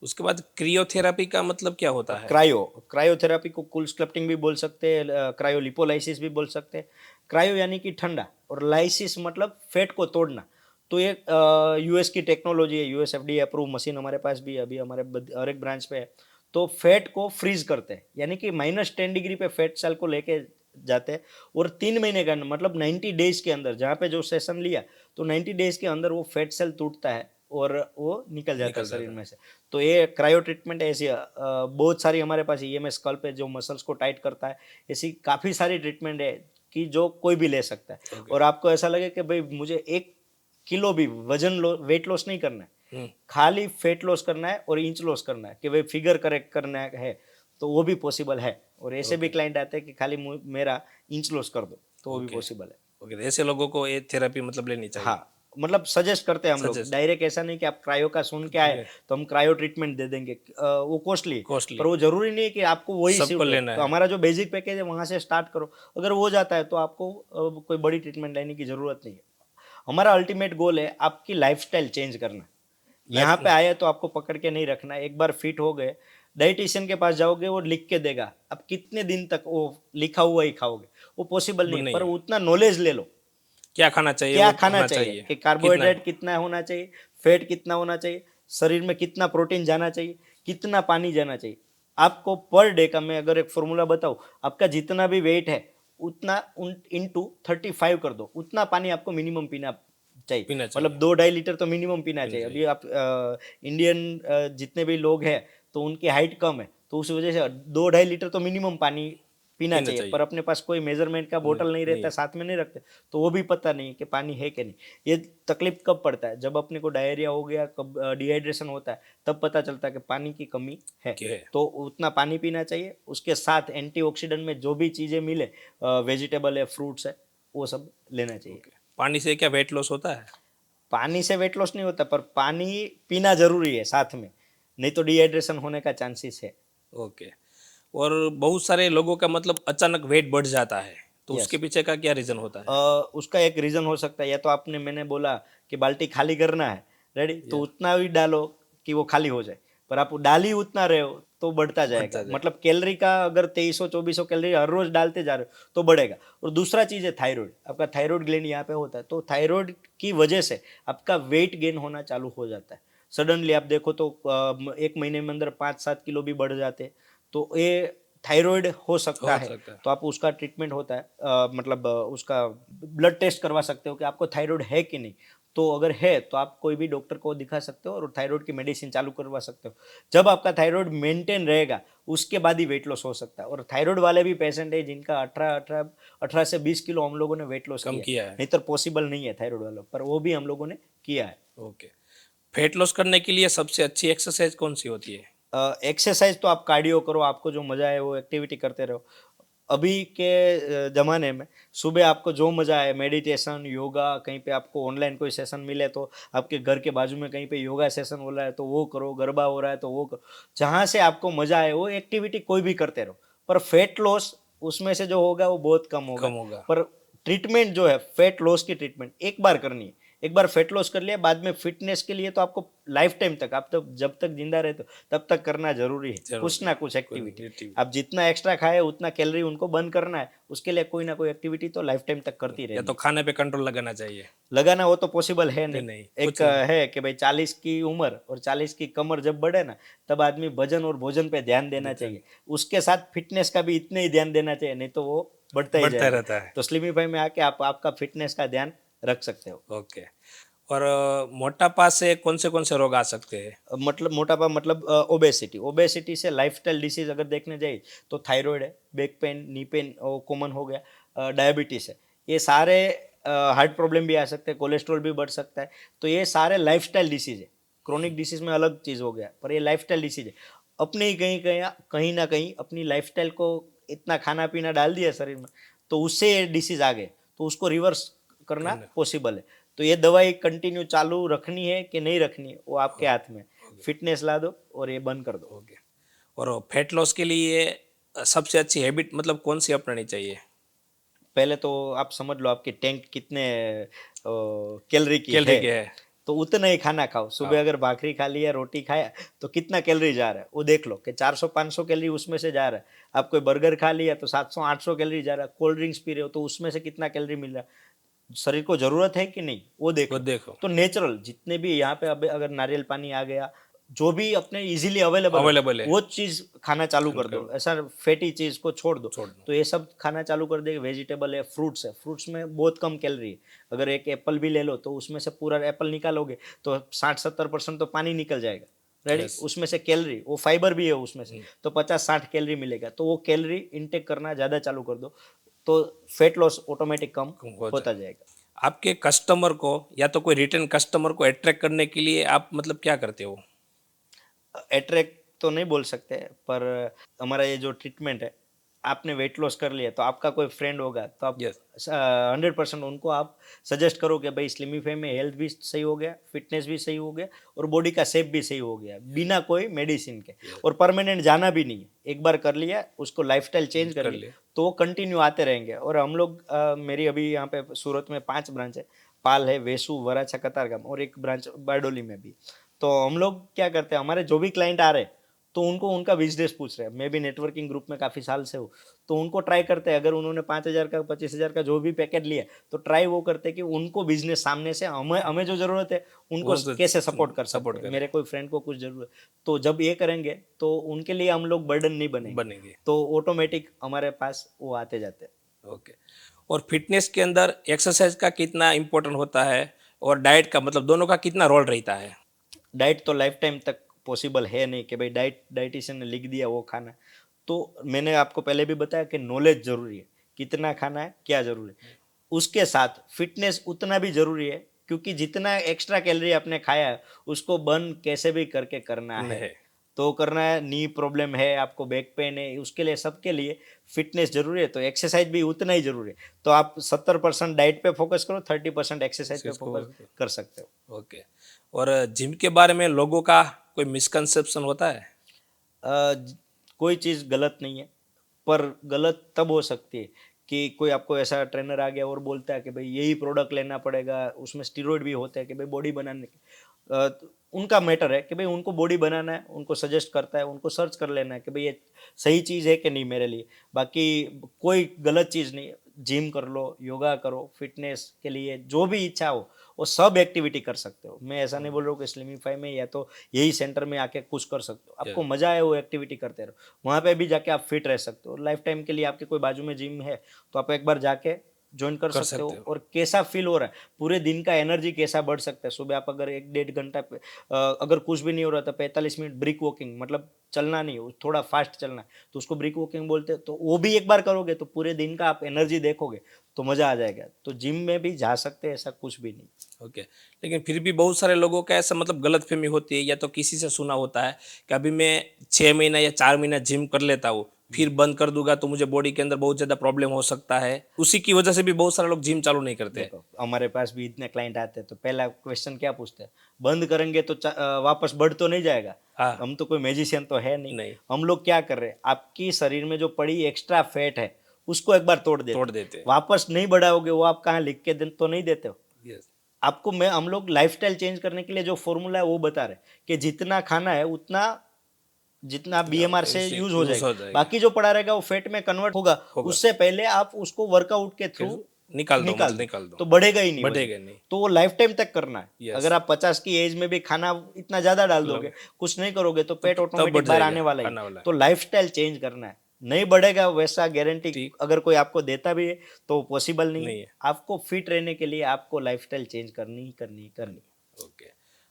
[SPEAKER 1] उसके बाद क्रियोथेरापी का मतलब क्या होता है?
[SPEAKER 2] क्रायोथेरापी को कूल स्कल्पटिंग भी बोल सकते हैं, क्रायोलिपोलाइसिस भी बोल सकते हैं। क्रायो यानी कि ठंडा, और लाइसिस मतलब फैट को तोड़ना। तो ये यूएस की टेक्नोलॉजी है, यूएस एफडीए अप्रूव मशीन हमारे पास भी है, अभी हमारे हर एक ब्रांच पे है। तो फैट को फ्रीज करते हैं, यानी कि -10 डिग्री पे फैट सेल को लेके जाते हैं, और 3 महीने के अंदर, मतलब 90 डेज के अंदर, जहाँ पे जो सेशन लिया, तो 90 डेज के अंदर वो फैट सेल टूटता है और वो निकल जाता है शरीर में से। तो ये क्रायो ट्रीटमेंट ऐसी बहुत सारी हमारे पास ईएमएस स्कल्प है जो मसल्स को टाइट करता है। ऐसी काफ़ी सारी ट्रीटमेंट है कि जो कोई भी ले सकता है।
[SPEAKER 1] Okay.
[SPEAKER 2] और आपको ऐसा लगे कि भाई मुझे 1 किलो भी वेट लॉस नहीं करना है, खाली फैट लॉस करना है और इंच लॉस करना है, कि भाई फिगर करेक्ट करना है, तो वो भी पॉसिबल है। और ऐसे भी क्लाइंट आते हैं कि खाली मेरा इंच लॉस कर दो, तो वो भी पॉसिबल है।
[SPEAKER 1] ओके, तो ऐसे लोगों को ये थेरेपी मतलब लेनी चाहिए।
[SPEAKER 2] हाँ, मतलब सजेस्ट करते हैं हम लोग,
[SPEAKER 1] Suggest।
[SPEAKER 2] डायरेक्ट ऐसा नहीं कि आप क्रायो का सुन के आए तो हम क्रायो ट्रीटमेंट दे देंगे। वो कॉस्टली है,
[SPEAKER 1] Costly।
[SPEAKER 2] पर वो जरूरी नहीं है कि आपको वही
[SPEAKER 1] सबको
[SPEAKER 2] सूट हो।
[SPEAKER 1] लेना
[SPEAKER 2] तो
[SPEAKER 1] है।
[SPEAKER 2] हमारा जो बेसिक पैकेज है वहाँ से स्टार्ट करो, अगर वो जाता है तो आपको कोई बड़ी ट्रीटमेंट लेने की जरूरत नहीं है। हमारा अल्टीमेट गोल है आपकी लाइफस्टाइल चेंज करना। यहाँ पे आए तो आपको पकड़ के नहीं रखना। एक बार फिट हो गए, डाइटिशियन के पास जाओगे, वो लिख के देगा, अब कितने दिन तक वो लिखा हुआ ही खाओगे, वो पॉसिबल
[SPEAKER 1] वो
[SPEAKER 2] नहीं है।
[SPEAKER 1] नहीं
[SPEAKER 2] पर
[SPEAKER 1] है।
[SPEAKER 2] उतना नॉलेज ले लो,
[SPEAKER 1] क्या खाना चाहिए,
[SPEAKER 2] क्या
[SPEAKER 1] वो
[SPEAKER 2] खाना
[SPEAKER 1] होना
[SPEAKER 2] चाहिए, कि
[SPEAKER 1] कितना।
[SPEAKER 2] कार्बोहाइड्रेट कितना होना चाहिए, फैट कितना होना चाहिए, शरीर में कितना प्रोटीन जाना चाहिए, कितना पानी जाना चाहिए। आपको पर डे का मैं अगर एक फॉर्मूला बताऊं, आपका जितना भी वेट है उतना इंटू 35 कर दो, उतना पानी आपको मिनिमम पीना चाहिए।
[SPEAKER 1] पीना चाहिए।
[SPEAKER 2] मतलब 2-2.5 लीटर तो मिनिमम पीना चाहिए। अभी आप इंडियन जितने भी लोग हैं तो उनकी हाइट कम है, तो उस वजह से 2-2.5 लीटर तो मिनिमम पानी पीना चाहिए। पर अपने पास कोई मेजरमेंट का बोतल नहीं रहता, साथ में नहीं रखते, तो वो भी पता नहीं कि पानी है कि नहीं। ये तकलीफ कब पड़ता है, जब अपने को डायरिया हो गया, कब डिहाइड्रेशन होता है, तब पता चलता है कि पानी की कमी है। तो उतना पानी पीना चाहिए। उसके साथ एंटीऑक्सीडेंट में जो भी चीज़ें मिले, वेजिटेबल है, फ्रूट्स है, वो सब लेना चाहिए।
[SPEAKER 1] पानी से क्या वेट लॉस होता है?
[SPEAKER 2] पानी से वेट लॉस नहीं होता, पर पानी पीना जरूरी है साथ में, नहीं तो डिहाइड्रेशन होने का चांसेस है।
[SPEAKER 1] ओके। और बहुत सारे लोगों का मतलब अचानक वेट बढ़ जाता है, तो
[SPEAKER 2] यस।
[SPEAKER 1] उसके पीछे का क्या रीजन होता है?
[SPEAKER 2] उसका एक रीजन हो सकता है, या तो मैंने बोला कि बाल्टी खाली करना है, रेडी, तो उतना ही डालो कि वो खाली हो जाए। पर आप डाल ही उतना रहे हो तो बढ़ता जाएगा। मतलब कैलोरी का अगर 2300-2400 कैलोरी हर रोज डालते जा रहे हो तो बढ़ेगा। और दूसरा चीज है थायराइड। आपका थायराइड ग्लैंड यहाँ पे होता है, तो थायराइड की वजह से आपका वेट गेन होना चालू हो जाता है। सडनली आप देखो तो 1 महीने में अंदर 5-7 किलो भी बढ़ जाते हैं। तो ये थायराइड हो सकता है। तो आप उसका ट्रीटमेंट होता है, मतलब उसका ब्लड टेस्ट करवा सकते हो कि आपको थायराइड है कि नहीं। तो अगर है तो आप कोई भी डॉक्टर को दिखा सकते हो और थायराइड की मेडिसिन चालू करवा सकते हो। जब आपका थायराइड मेंटेन रहेगा उसके बाद ही वेट लॉस हो सकता है। और थायराइड वाले भी पेशेंट है जिनका 18 से 20 किलो हम लोगों ने वेट लॉस
[SPEAKER 1] कम
[SPEAKER 2] किया
[SPEAKER 1] किया
[SPEAKER 2] है,
[SPEAKER 1] है।
[SPEAKER 2] नहीं तो पॉसिबल नहीं है थायराइड वालों पर, वो भी हम लोगों ने किया है।
[SPEAKER 1] ओके। फैट लॉस करने के लिए सबसे अच्छी एक्सरसाइज कौन सी होती है?
[SPEAKER 2] एक्सरसाइज तो आप कार्डियो करो, आपको जो मजा है वो एक्टिविटी करते रहो। अभी के ज़माने में सुबह आपको जो मज़ा आए, मेडिटेशन, योगा, कहीं पे आपको ऑनलाइन कोई सेशन मिले तो आपके घर के बाजू में कहीं पे योगा सेशन हो रहा है तो वो करो, गरबा हो रहा है तो वो करो। जहाँ से आपको मज़ा आए वो एक्टिविटी कोई भी करते रहो। पर फैट लॉस उसमें से जो होगा वो बहुत कम होगा।
[SPEAKER 1] कम होगा।
[SPEAKER 2] पर ट्रीटमेंट जो है फैट लॉस की ट्रीटमेंट एक बार करनी है। एक बार फैट लॉस कर लिया, बाद में फिटनेस के लिए तो आपको लाइफ टाइम तक, आप तो जब तक जिंदा रहते हो तब तक करना जरूरी है, कुछ
[SPEAKER 1] जरूरी
[SPEAKER 2] ना
[SPEAKER 1] है।
[SPEAKER 2] कुछ
[SPEAKER 1] कोई
[SPEAKER 2] एक्टिविटी।
[SPEAKER 1] नेगेटिव
[SPEAKER 2] आप जितना एक्स्ट्रा खाए उतना कैलोरी उनको बर्न करना है, उसके लिए कोई ना कोई एक्टिविटी तो लाइफ टाइम तक करती
[SPEAKER 1] या
[SPEAKER 2] रहनी
[SPEAKER 1] तो
[SPEAKER 2] है।
[SPEAKER 1] खाने पे कंट्रोल लगाना चाहिए।
[SPEAKER 2] लगाना वो तो पॉसिबल है
[SPEAKER 1] नहीं
[SPEAKER 2] नहीं।
[SPEAKER 1] नहीं,
[SPEAKER 2] एक
[SPEAKER 1] कुछ नहीं।
[SPEAKER 2] है कि भाई 40 की उम्र और 40 की कमर जब बढ़े ना, तब आदमी वजन और भोजन पे ध्यान देना
[SPEAKER 1] देते
[SPEAKER 2] चाहिए। उसके साथ फिटनेस का भी इतने ही ध्यान देना चाहिए, नहीं तो वो बढ़ता ही
[SPEAKER 1] बढ़ता
[SPEAKER 2] जाएगा।
[SPEAKER 1] रहता है।
[SPEAKER 2] तो स्लिमिफाई में आके आप आपका फिटनेस का ध्यान रख सकते हो।
[SPEAKER 1] ओके। और मोटापा से कौन से रोग आ सकते हैं?
[SPEAKER 2] मतलब मोटापा मतलब ओबेसिटी, ओबेसिटी से लाइफस्टाइल डिसीज अगर देखने जाए तो थायराइड है, back pain, knee pain common हो गया, डायबिटीज है, ये सारे हार्ट प्रॉब्लम भी आ सकते हैं, कोलेस्ट्रॉल भी बढ़ सकता है। तो ये सारे लाइफस्टाइल डिसीज है। क्रोनिक डिसीज में अलग चीज हो गया, पर ये लाइफस्टाइल डिसीज है। अपने ही कहीं कहीं कहीं ना कहीं अपनी लाइफस्टाइल को इतना खाना पीना डाल दिया शरीर में, तो उससे ये डिसीज आ गए, तो उसको रिवर्स करना
[SPEAKER 1] करना।
[SPEAKER 2] पॉसिबल है। तो ये दवाई कंटिन्यू चालू रखनी है कि नहीं रखनी है वो आपके
[SPEAKER 1] ओ-
[SPEAKER 2] हाथ में।
[SPEAKER 1] ओके।
[SPEAKER 2] फिटनेस ला दो और ये बंद कर दो।
[SPEAKER 1] ओके। और फैट लॉस के लिए सबसे अच्छी हैबिट मतलब कौन सी अपनानी चाहिए?
[SPEAKER 2] पहले तो आप समझ लो आपकी टैंक कितने कैलोरी की
[SPEAKER 1] कैलोरी
[SPEAKER 2] है,
[SPEAKER 1] के है?
[SPEAKER 2] तो उतना ही खाना खाओ।
[SPEAKER 1] हाँ।
[SPEAKER 2] सुबह अगर भाखरी खा लिया, रोटी खाया, तो कितना कैलोरी जा रहा है वो देख लो कि 400-500 कैलोरी उसमें से जा रहा है। आप कोई बर्गर खा लिया तो 700-800 कैलोरी जा रहा है। कोल्ड ड्रिंक्स पी रहे हो तो उसमें से कितना कैलोरी मिल रहा है, शरीर को जरूरत है कि नहीं वो देख
[SPEAKER 1] वो
[SPEAKER 2] लो।
[SPEAKER 1] देखो।
[SPEAKER 2] तो नेचुरल जितने भी यहाँ पे अब अगर नारियल पानी आ गया, जो भी अपने इजीली अवेलेबल हो
[SPEAKER 1] अवेलेबल है।
[SPEAKER 2] वो चीज खाना चालू
[SPEAKER 1] खाना
[SPEAKER 2] कर दो,
[SPEAKER 1] कर
[SPEAKER 2] ऐसा फैटी चीज को छोड़ दो।
[SPEAKER 1] छोड़ दो।
[SPEAKER 2] तो ये सब खाना चालू कर देगा। वेजिटेबल है, फ्रूट्स है, फ्रूट्स में बहुत कम कैलोरी है। अगर एक एप्पल भी ले लो तो उसमें से पूरा एप्पल निकालोगे तो 60-70% तो पानी निकल जाएगा। Ready,
[SPEAKER 1] yes.
[SPEAKER 2] उसमें से कैलोरी, वो फाइबर भी है उसमें से, तो 50-60 कैलोरी मिलेगा। तो वो कैलोरी इनटेक करना ज़्यादा चालू कर दो, तो फैट लॉस ऑटोमेटिक कम
[SPEAKER 1] हो
[SPEAKER 2] होता
[SPEAKER 1] जाए।
[SPEAKER 2] जाएगा।
[SPEAKER 1] आपके कस्टमर को या तो कोई रिटर्न कस्टमर को अट्रैक्ट करने के लिए आप मतलब क्या करते हो?
[SPEAKER 2] अट्रैक्ट तो नहीं बोल सकते, पर हमारा ये जो ट्रीटमेंट है, आपने वेट लॉस कर लिया तो आपका कोई फ्रेंड होगा तो आप
[SPEAKER 1] यस।
[SPEAKER 2] 100% उनको आप सजेस्ट करो कि भाई स्लिमिफाई में हेल्थ भी सही हो गया, फिटनेस भी सही हो गया और बॉडी का शेप भी सही हो गया बिना कोई मेडिसिन के।
[SPEAKER 1] यस।
[SPEAKER 2] और परमानेंट जाना भी नहीं है, एक बार कर लिया, उसको लाइफस्टाइल चेंज कर
[SPEAKER 1] कर
[SPEAKER 2] लिया
[SPEAKER 1] ले।
[SPEAKER 2] तो वो कंटिन्यू आते रहेंगे। और हम लोग मेरी अभी यहाँ पे सूरत में 5 ब्रांच है। पाल है, वेसू, वराछा, कतारगाम और एक ब्रांच बारडोली में भी। तो हम लोग क्या करते हैं, हमारे जो भी क्लाइंट आ रहे हैं तो उनको उनका बिजनेस पूछ रहे हैं। मैं भी नेटवर्किंग ग्रुप में काफ़ी साल से हूँ, तो उनको ट्राई करते हैं। अगर उन्होंने 5,000 का, 25,000 का जो भी पैकेट लिया, तो ट्राई वो करते हैं कि उनको बिजनेस सामने से हमें हमें जो ज़रूरत है उनको
[SPEAKER 1] वो तो
[SPEAKER 2] कैसे सपोर्ट कर सकते
[SPEAKER 1] सपोर्ट
[SPEAKER 2] हैं।
[SPEAKER 1] करें।
[SPEAKER 2] मेरे कोई फ्रेंड को कुछ ज़रूरत, तो जब ये करेंगे तो उनके लिए हम लोग बर्डन नहीं बनेंगे,
[SPEAKER 1] बनेंगे।
[SPEAKER 2] तो ऑटोमेटिक हमारे पास वो आते जाते हैं।
[SPEAKER 1] ओके। और फिटनेस के अंदर एक्सरसाइज का कितना इम्पोर्टेंट होता है और डाइट का मतलब दोनों का कितना रोल रहता है?
[SPEAKER 2] डाइट तो लाइफ टाइम तक पॉसिबल है नहीं कि भाई डाइटिशियन ने लिख दिया वो खाना। तो मैंने आपको पहले भी बताया कि नॉलेज जरूरी है, कितना खाना है, क्या जरूरी है। उसके साथ फिटनेस उतना भी जरूरी है, क्योंकि जितना एक्स्ट्रा कैलोरी आपने खाया है उसको बर्न कैसे भी करके करना है।
[SPEAKER 1] है।
[SPEAKER 2] तो करना है, नी प्रॉब्लम है आपको, बैक पेन है, उसके लिए सबके लिए फिटनेस जरूरी है, तो एक्सरसाइज भी उतना ही जरूरी है। तो आप 70% डाइट पे फोकस करो, 30% एक्सरसाइज पे
[SPEAKER 1] इसको।
[SPEAKER 2] फोकस कर सकते हो।
[SPEAKER 1] ओके। और जिम के बारे में लोगों का कोई मिसकंसेप्शन होता है?
[SPEAKER 2] कोई चीज़ गलत नहीं है, पर गलत तब हो सकती है कि कोई आपको ऐसा ट्रेनर आ गया और बोलता है कि भाई यही प्रोडक्ट लेना पड़ेगा, उसमें स्टीरॉयड भी होते हैं कि भाई बॉडी बनाने के। तो उनका मैटर है कि भाई उनको बॉडी बनाना है, उनको सजेस्ट करता है, उनको सर्च कर लेना है कि भाई ये सही चीज़ है कि नहीं मेरे लिए। बाकी कोई गलत चीज़ नहीं है। जिम कर लो, योगा करो, फिटनेस के लिए जो भी इच्छा हो वो सब एक्टिविटी कर सकते हो। मैं ऐसा नहीं बोल रहा हूँ कि स्लिमिफाई में या तो यही सेंटर में आके कुछ कर सकते हो। आपको मजा आए वो एक्टिविटी करते रहो, वहाँ पे भी जाके आप फिट रह सकते हो। लाइफ टाइम के लिए आपके कोई बाजू में जिम है तो आप एक बार जाके ज्वाइन कर सकते हो और कैसा फील हो रहा है, पूरे दिन का एनर्जी कैसा बढ़ सकता है। सुबह आप अगर 1-1.5 घंटा अगर कुछ भी नहीं हो रहा था 45 मिनट ब्रिक वॉकिंग, मतलब चलना नहीं, थोड़ा फास्ट चलना है, तो उसको ब्रिक वॉकिंग बोलते हैं। तो वो भी एक बार करोगे तो पूरे दिन का आप एनर्जी देखोगे तो मजा आ जाएगा। तो जिम में भी जा सकते हैं, ऐसा कुछ भी नहीं।
[SPEAKER 1] ओके। लेकिन फिर भी बहुत सारे लोगों का ऐसा मतलब गलतफहमी होती है, या तो किसी से सुना होता है कि अभी मैं 6 महीना या 4 महीना जिम कर लेता हूँ, फिर बंद कर दूंगा तो मुझे बॉडी के अंदर बहुत ज़्यादा प्रॉब्लम हो सकता है, उसी की वजह से भी बहुत सारे लोग जिम चालू नहीं करते।
[SPEAKER 2] देखो हमारे पास भी इतने क्लाइंट आते हैं तो पहला क्वेश्चन क्या पूछते हैं, बंद करेंगे तो वापस बढ़ तो नहीं जाएगा?
[SPEAKER 1] हाँ।
[SPEAKER 2] हम तो कोई मैजिशियन तो है नहीं।
[SPEAKER 1] नहीं।
[SPEAKER 2] हम लोग क्या कर रहे हैं, आपकी शरीर में जो पड़ी एक्स्ट्रा फैट है उसको एक बार तोड़ देते
[SPEAKER 1] तोड़
[SPEAKER 2] हैं।
[SPEAKER 1] देते हैं।
[SPEAKER 2] वापस नहीं बढ़ाओगे वो आप कहाँ लिख के तो नहीं देते हो।
[SPEAKER 1] यस।
[SPEAKER 2] आपको हम लोग लाइफस्टाइल चेंज करने के लिए जो फॉर्मूला है वो बता रहे हैं कि जितना खाना है उतना, जितना बीएमआर से
[SPEAKER 1] इससे
[SPEAKER 2] यूज हो
[SPEAKER 1] यूज हो
[SPEAKER 2] जाएगा,
[SPEAKER 1] जाएगा।
[SPEAKER 2] बाकी जो पड़ा रहेगा वो फैट में कन्वर्ट होगा। उससे पहले आप उसको वर्कआउट के थ्रू
[SPEAKER 1] निकाल दो,
[SPEAKER 2] निकाल
[SPEAKER 1] मतलब
[SPEAKER 2] दो,
[SPEAKER 1] निकाल दो,
[SPEAKER 2] तो बढ़ेगा ही नहीं
[SPEAKER 1] बढ़ेगा
[SPEAKER 2] वजन।
[SPEAKER 1] नहीं।
[SPEAKER 2] तो वो लाइफ टाइम तक करना है।
[SPEAKER 1] Yes.
[SPEAKER 2] अगर आप 50 की एज में भी खाना इतना ज्यादा डाल दोगे, कुछ नहीं करोगे तो पेट
[SPEAKER 1] तब
[SPEAKER 2] ऑटोमेटिक
[SPEAKER 1] बढ़
[SPEAKER 2] बाहर
[SPEAKER 1] जाएगा,
[SPEAKER 2] आने वाला
[SPEAKER 1] आने
[SPEAKER 2] ही।
[SPEAKER 1] वाला है।
[SPEAKER 2] तो लाइफस्टाइल चेंज करना है, नहीं बढ़ेगा वैसा गारंटी
[SPEAKER 1] ठीक
[SPEAKER 2] अगर कोई आपको देता भी है तो पॉसिबल नहीं
[SPEAKER 1] नहीं
[SPEAKER 2] है।
[SPEAKER 1] है।
[SPEAKER 2] आपको फिट रहने के लिए आपको लाइफस्टाइल चेंज करनी ही करनी।
[SPEAKER 1] ओके।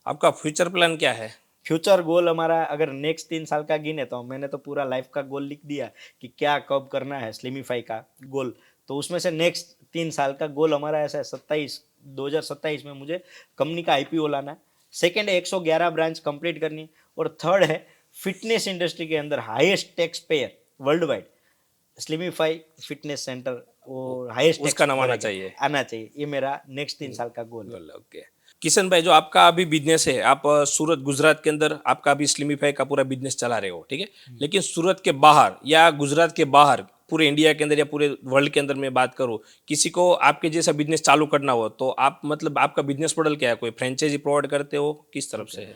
[SPEAKER 1] आपका फ्यूचर प्लान क्या है?
[SPEAKER 2] फ्यूचर गोल हमारा अगर नेक्स्ट 3 साल का गिने तो मैंने तो पूरा लाइफ का गोल लिख दिया कि क्या कब करना है स्लिमिफाई का गोल। तो उसमें से नेक्स्ट 3 साल का गोल हमारा ऐसा है, 2027 में मुझे कंपनी का आईपीओ लाना है। सेकेंड है 111 ब्रांच कंप्लीट करनी है। और थर्ड है फिटनेस इंडस्ट्री के अंदर highest taxpayer worldwide Slimify fitness centre, वो हाईएस्ट
[SPEAKER 1] उसका
[SPEAKER 2] टैक्स
[SPEAKER 1] नाम आना चाहिए।
[SPEAKER 2] आना चाहिए। ये मेरा नेक्स्ट 3 साल का गोल है।
[SPEAKER 1] ओके। किशन भाई, जो आपका अभी बिजनेस है, आप सूरत गुजरात के अंदर आपका अभी स्लिमिफाई का पूरा बिजनेस चला रहे हो, ठीक है। लेकिन सूरत के बाहर या गुजरात के बाहर, पूरे इंडिया के अंदर या पूरे वर्ल्ड के अंदर मैं बात करूं, किसी को आपके जैसा बिजनेस चालू करना हो तो आप मतलब आपका बिजनेस मॉडल क्या है? कोई फ्रेंचाइजी प्रोवाइड करते हो, किस तरफ से है?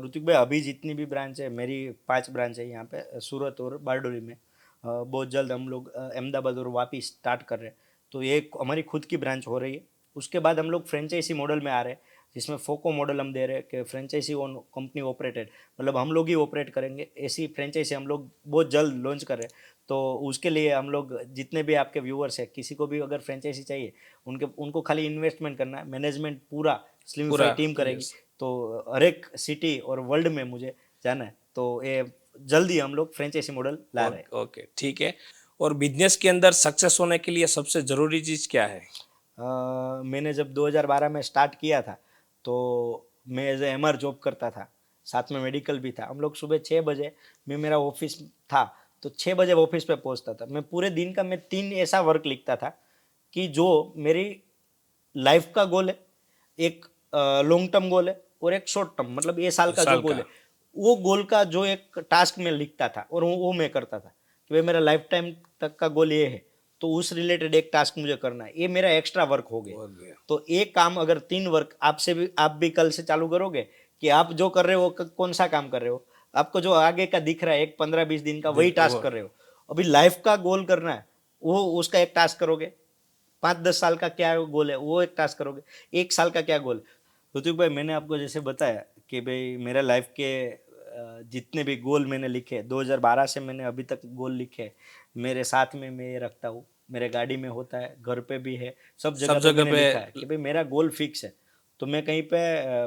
[SPEAKER 2] ऋतिक भाई अभी जितनी भी ब्रांच है, मेरी 5 ब्रांच है यहाँ पे सूरत और बारडोली में। बहुत जल्द हम लोग अहमदाबाद और वापी स्टार्ट कर रहे हैं। तो ये हमारी खुद की ब्रांच हो रही है। उसके बाद हम लोग फ्रेंचाइजी मॉडल में आ रहे हैं, जिसमें फोको मॉडल हम दे रहे हैं कि फ्रेंचाइजी ओन कंपनी ऑपरेटेड, मतलब हम लोग ही ऑपरेट करेंगे। ऐसी फ्रेंचाइजी हम लोग बहुत जल्द लॉन्च कर रहे हैं। तो उसके लिए हम लोग जितने भी आपके व्यूअर्स हैं, किसी को भी अगर फ्रेंचाइजी चाहिए, उनको खाली इन्वेस्टमेंट करना है, मैनेजमेंट पूरा स्लिमिफाई टीम करेगी। तो हर एक सिटी और वर्ल्ड में मुझे जाना है, तो ये जल्दी हम लोग फ्रेंचाइजी मॉडल ला रहे हैं।
[SPEAKER 1] ओके, ठीक है। और बिजनेस के अंदर सक्सेस होने के लिए सबसे जरूरी चीज क्या है?
[SPEAKER 2] मैंने जब 2012 में स्टार्ट किया था तो मैं एज ए एमआर जॉब करता था, साथ में मेडिकल भी था। हम लोग सुबह 6 बजे, मैं मेरा ऑफिस था तो 6 बजे ऑफिस पे पहुंचता था। मैं पूरे दिन का मैं 3 ऐसा वर्क लिखता था कि जो मेरी लाइफ का गोल है, एक लॉन्ग टर्म गोल है और एक शॉर्ट टर्म, मतलब ये साल का जो गोल है, वो गोल का जो एक टास्क में लिखता था और वो मैं करता था कि भाई मेरा लाइफ टाइम तक का गोल ये है, तो उस रिलेटेड एक टास्क मुझे करना है। ये मेरा एक्स्ट्रा वर्क हो गया। तो एक काम अगर 3 वर्क आपसे भी, आप भी कल से चालू करोगे कि आप जो कर रहे हो कौन सा काम कर रहे हो, आपको जो आगे का दिख रहा है एक 15-20 दिन का, वही टास्क कर रहे हो। अभी लाइफ का गोल करना है, वो उसका एक टास्क करोगे। 5-10 साल का क्या गोल है वो एक टास्क करोगे। 1 साल का क्या गोल। ऋतिक भाई मैंने आपको जैसे बताया कि भाई मेरा लाइफ के जितने भी गोल मैंने लिखे 2012 से मैंने अभी तक गोल लिखे, मेरे साथ में मैं ये रखता हूँ, मेरे गाड़ी में होता है, घर पे भी है, सब जगह पे मैंने लिखा है कि भाई मेरा गोल फिक्स है। तो मैं कहीं पे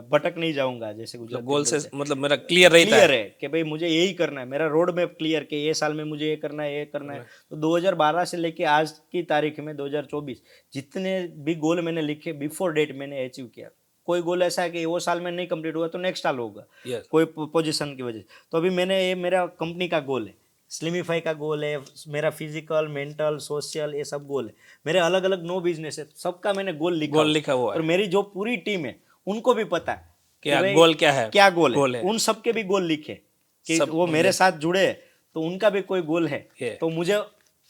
[SPEAKER 2] भटक नहीं जाऊंगा, जैसे गुजराती
[SPEAKER 1] गोल से
[SPEAKER 2] बोलते हैं।
[SPEAKER 1] मतलब मेरा क्लियर रहता
[SPEAKER 2] क्लियर है कि भाई मुझे यही करना है, मेरा रोड मैप क्लियर कि ये साल में मुझे ये करना है, ये करना है। तो 2012 से लेके आज की तारीख में 2024 जितने भी गोल मैंने लिखे बिफोर डेट मैंने अचीव किया। कोई गोल ऐसा है कि वो साल में नहीं कंप्लीट हुआ तो नेक्स्ट साल होगा, कोई पोजीशन की वजह से। तो अभी मैंने ये मेरा कंपनी का गोल है, स्लिमिफाई का गोल है, मेरा फिजिकल मेंटल सोशल ये सब गोल है। मेरे अलग अलग 9 बिजनेस है, सबका मैंने गोल लिखा हुआ है। और मेरी जो पूरी टीम है उनको भी पता है कि भाई
[SPEAKER 1] गोल क्या है,
[SPEAKER 2] क्या गोल है। उन सबके भी गोल लिखे कि वो मेरे साथ जुड़े तो उनका भी कोई गोल है। तो मुझे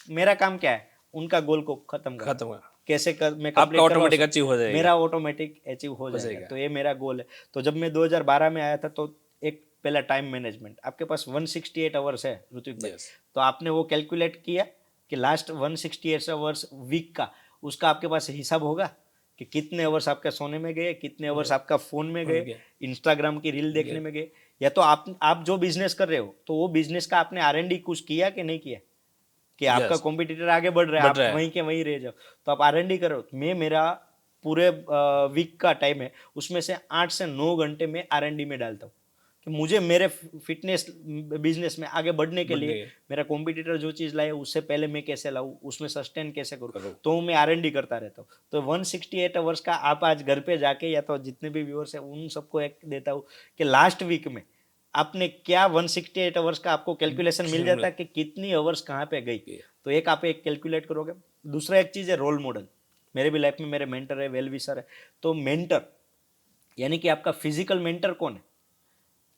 [SPEAKER 2] मेरा काम क्या है, उनका गोल को खत्म करना। कैसे मैं
[SPEAKER 1] आपका ऑटोमेटिक अचीव हो जाएगा,
[SPEAKER 2] मेरा ऑटोमेटिक अचीव हो जाएगा। तो ये मेरा गोल है। तो जब मैं 2012 में आया था तो एक पहला टाइम मैनेजमेंट, आपके पास 168 आवर्स है ऋतिक भाई, तो आपने वो कैलकुलेट किया कि लास्ट 168 आवर्स वीक का, उसका आपके पास हिसाब होगा कि कितने आवर्स आपके सोने में गए, कितने आवर्स आपका फोन में गए, इंस्टाग्राम की रील देखने में गए। या तो आप जो बिजनेस कर रहे हो तो वो बिजनेस का आपने R&D कुछ किया कि नहीं किया, कि आपका
[SPEAKER 1] Yes.
[SPEAKER 2] कॉम्पिटिटर आगे बढ़ रहा है,
[SPEAKER 1] बढ़ रहा
[SPEAKER 2] आप
[SPEAKER 1] है।
[SPEAKER 2] वहीं के वहीं रह जाओ, तो आप R&D करो। मैं मेरा पूरे वीक का टाइम है, उसमें से 8 से 9 घंटे में R&D में डालता हूँ कि मुझे मेरे फिटनेस बिजनेस में आगे बढ़ने के लिए
[SPEAKER 1] बढ़ने के।
[SPEAKER 2] मेरा कॉम्पिटिटर जो चीज़ लाए उससे पहले मैं कैसे लाऊं, उसमें सस्टेन कैसे
[SPEAKER 1] करो।
[SPEAKER 2] करूं, तो मैं R&D करता रहता हूँ। तो 168 आवर्स का आप आज घर पे जाके या तो जितने भी व्यूअर्स हैं उन सबको एक देता हूँ कि लास्ट वीक में आपने क्या 168 आवर्स का आपको कैलकुलेशन मिल जाता है कि कितनी आवर्स कहाँ पे गई। तो एक आप एक कैलकुलेट करोगे। दूसरा एक चीज़ है रोल मॉडल। मेरे भी लाइफ में मेरे मेंटर है, वेल विशर है। तो मेंटर यानी कि आपका फिजिकल मेंटर कौन है?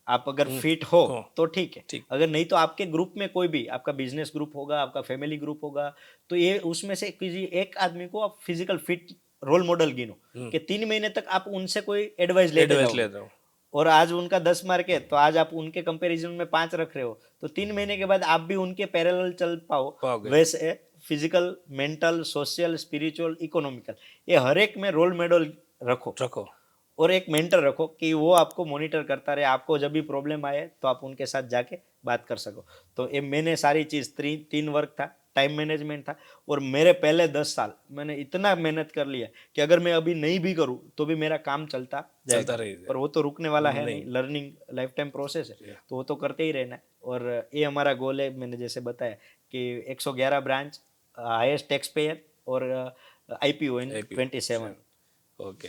[SPEAKER 2] आप अगर फिट हो
[SPEAKER 1] हो।
[SPEAKER 2] तो ठीक है,
[SPEAKER 1] ठीक।
[SPEAKER 2] अगर नहीं तो आपके ग्रुप में कोई भी, आपका बिजनेस ग्रुप होगा, आपका फैमिली ग्रुप होगा, तो ये उसमें से किसी एक आदमी को आप फिजिकल फिट रोल मॉडल गिनो कि 3 महीने तक आप उनसे कोई एडवाइस लेते
[SPEAKER 1] एडवाइस
[SPEAKER 2] जाओगे।
[SPEAKER 1] लेता हूँ।
[SPEAKER 2] और आज उनका 10 मार्क है तो आज आप उनके कंपैरिजन में 5 रख रहे हो, तो 3 महीने के बाद आप भी उनके पैरेलल चल पाओ।
[SPEAKER 1] पाओगे।
[SPEAKER 2] वैसे physical, mental, social, spiritual, economical, ये हर एक में रोल मॉडल रखो
[SPEAKER 1] रखो।
[SPEAKER 2] और एक मेंटर रखो कि वो आपको मॉनिटर करता रहे। आपको जब भी प्रॉब्लम आए तो आप उनके साथ जाके बात कर सको। तो ये मैंने सारी चीज़ 3 वर्क था, टाइम मैनेजमेंट था, और मेरे पहले 10 साल मैंने इतना मेहनत कर लिया कि अगर मैं अभी नहीं भी करूँ तो भी मेरा काम चलता
[SPEAKER 1] चलता
[SPEAKER 2] जाएगा।
[SPEAKER 1] रहेगा।
[SPEAKER 2] पर वो तो रुकने वाला है
[SPEAKER 1] नहीं।
[SPEAKER 2] नहीं, लर्निंग लाइफ टाइम प्रोसेस है,
[SPEAKER 1] Yeah.
[SPEAKER 2] तो वो तो करते ही रहना है। और ये हमारा गोल है, मैंने जैसे बताया कि 111 ब्रांच, हाईएस्ट टैक्स पेयर और IPO इन
[SPEAKER 1] IPO
[SPEAKER 2] 27।
[SPEAKER 1] ओके।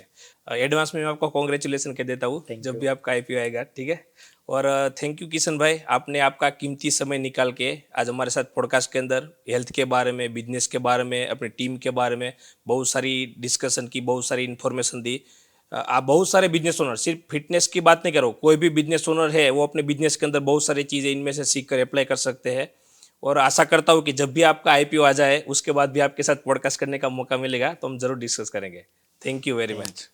[SPEAKER 1] एडवांस में मैं आपको कॉन्ग्रेचुलेसन कह देता हूँ
[SPEAKER 2] Thank
[SPEAKER 1] जब
[SPEAKER 2] you.
[SPEAKER 1] भी आपका आईपीओ आएगा, ठीक है। और थैंक यू किशन भाई, आपने आपका कीमती समय निकाल के आज हमारे साथ पॉडकास्ट के अंदर हेल्थ के बारे में, बिजनेस के बारे में, अपनी टीम के बारे में बहुत सारी डिस्कशन की, बहुत सारी इन्फॉर्मेशन दी। आप बहुत सारे बिजनेस ओनर, सिर्फ फिटनेस की बात नहीं करो, कोई भी बिजनेस ओनर है वो अपने बिजनेस के अंदर बहुत सारी चीज़ें इनमें से सीख कर अप्लाई कर सकते हैं। और आशा करता हूँ कि जब भी आपका आईपीओ आ जाए उसके बाद भी आपके साथ पॉडकास्ट करने का मौका मिलेगा तो हम जरूर डिस्कस करेंगे। Thank you very much.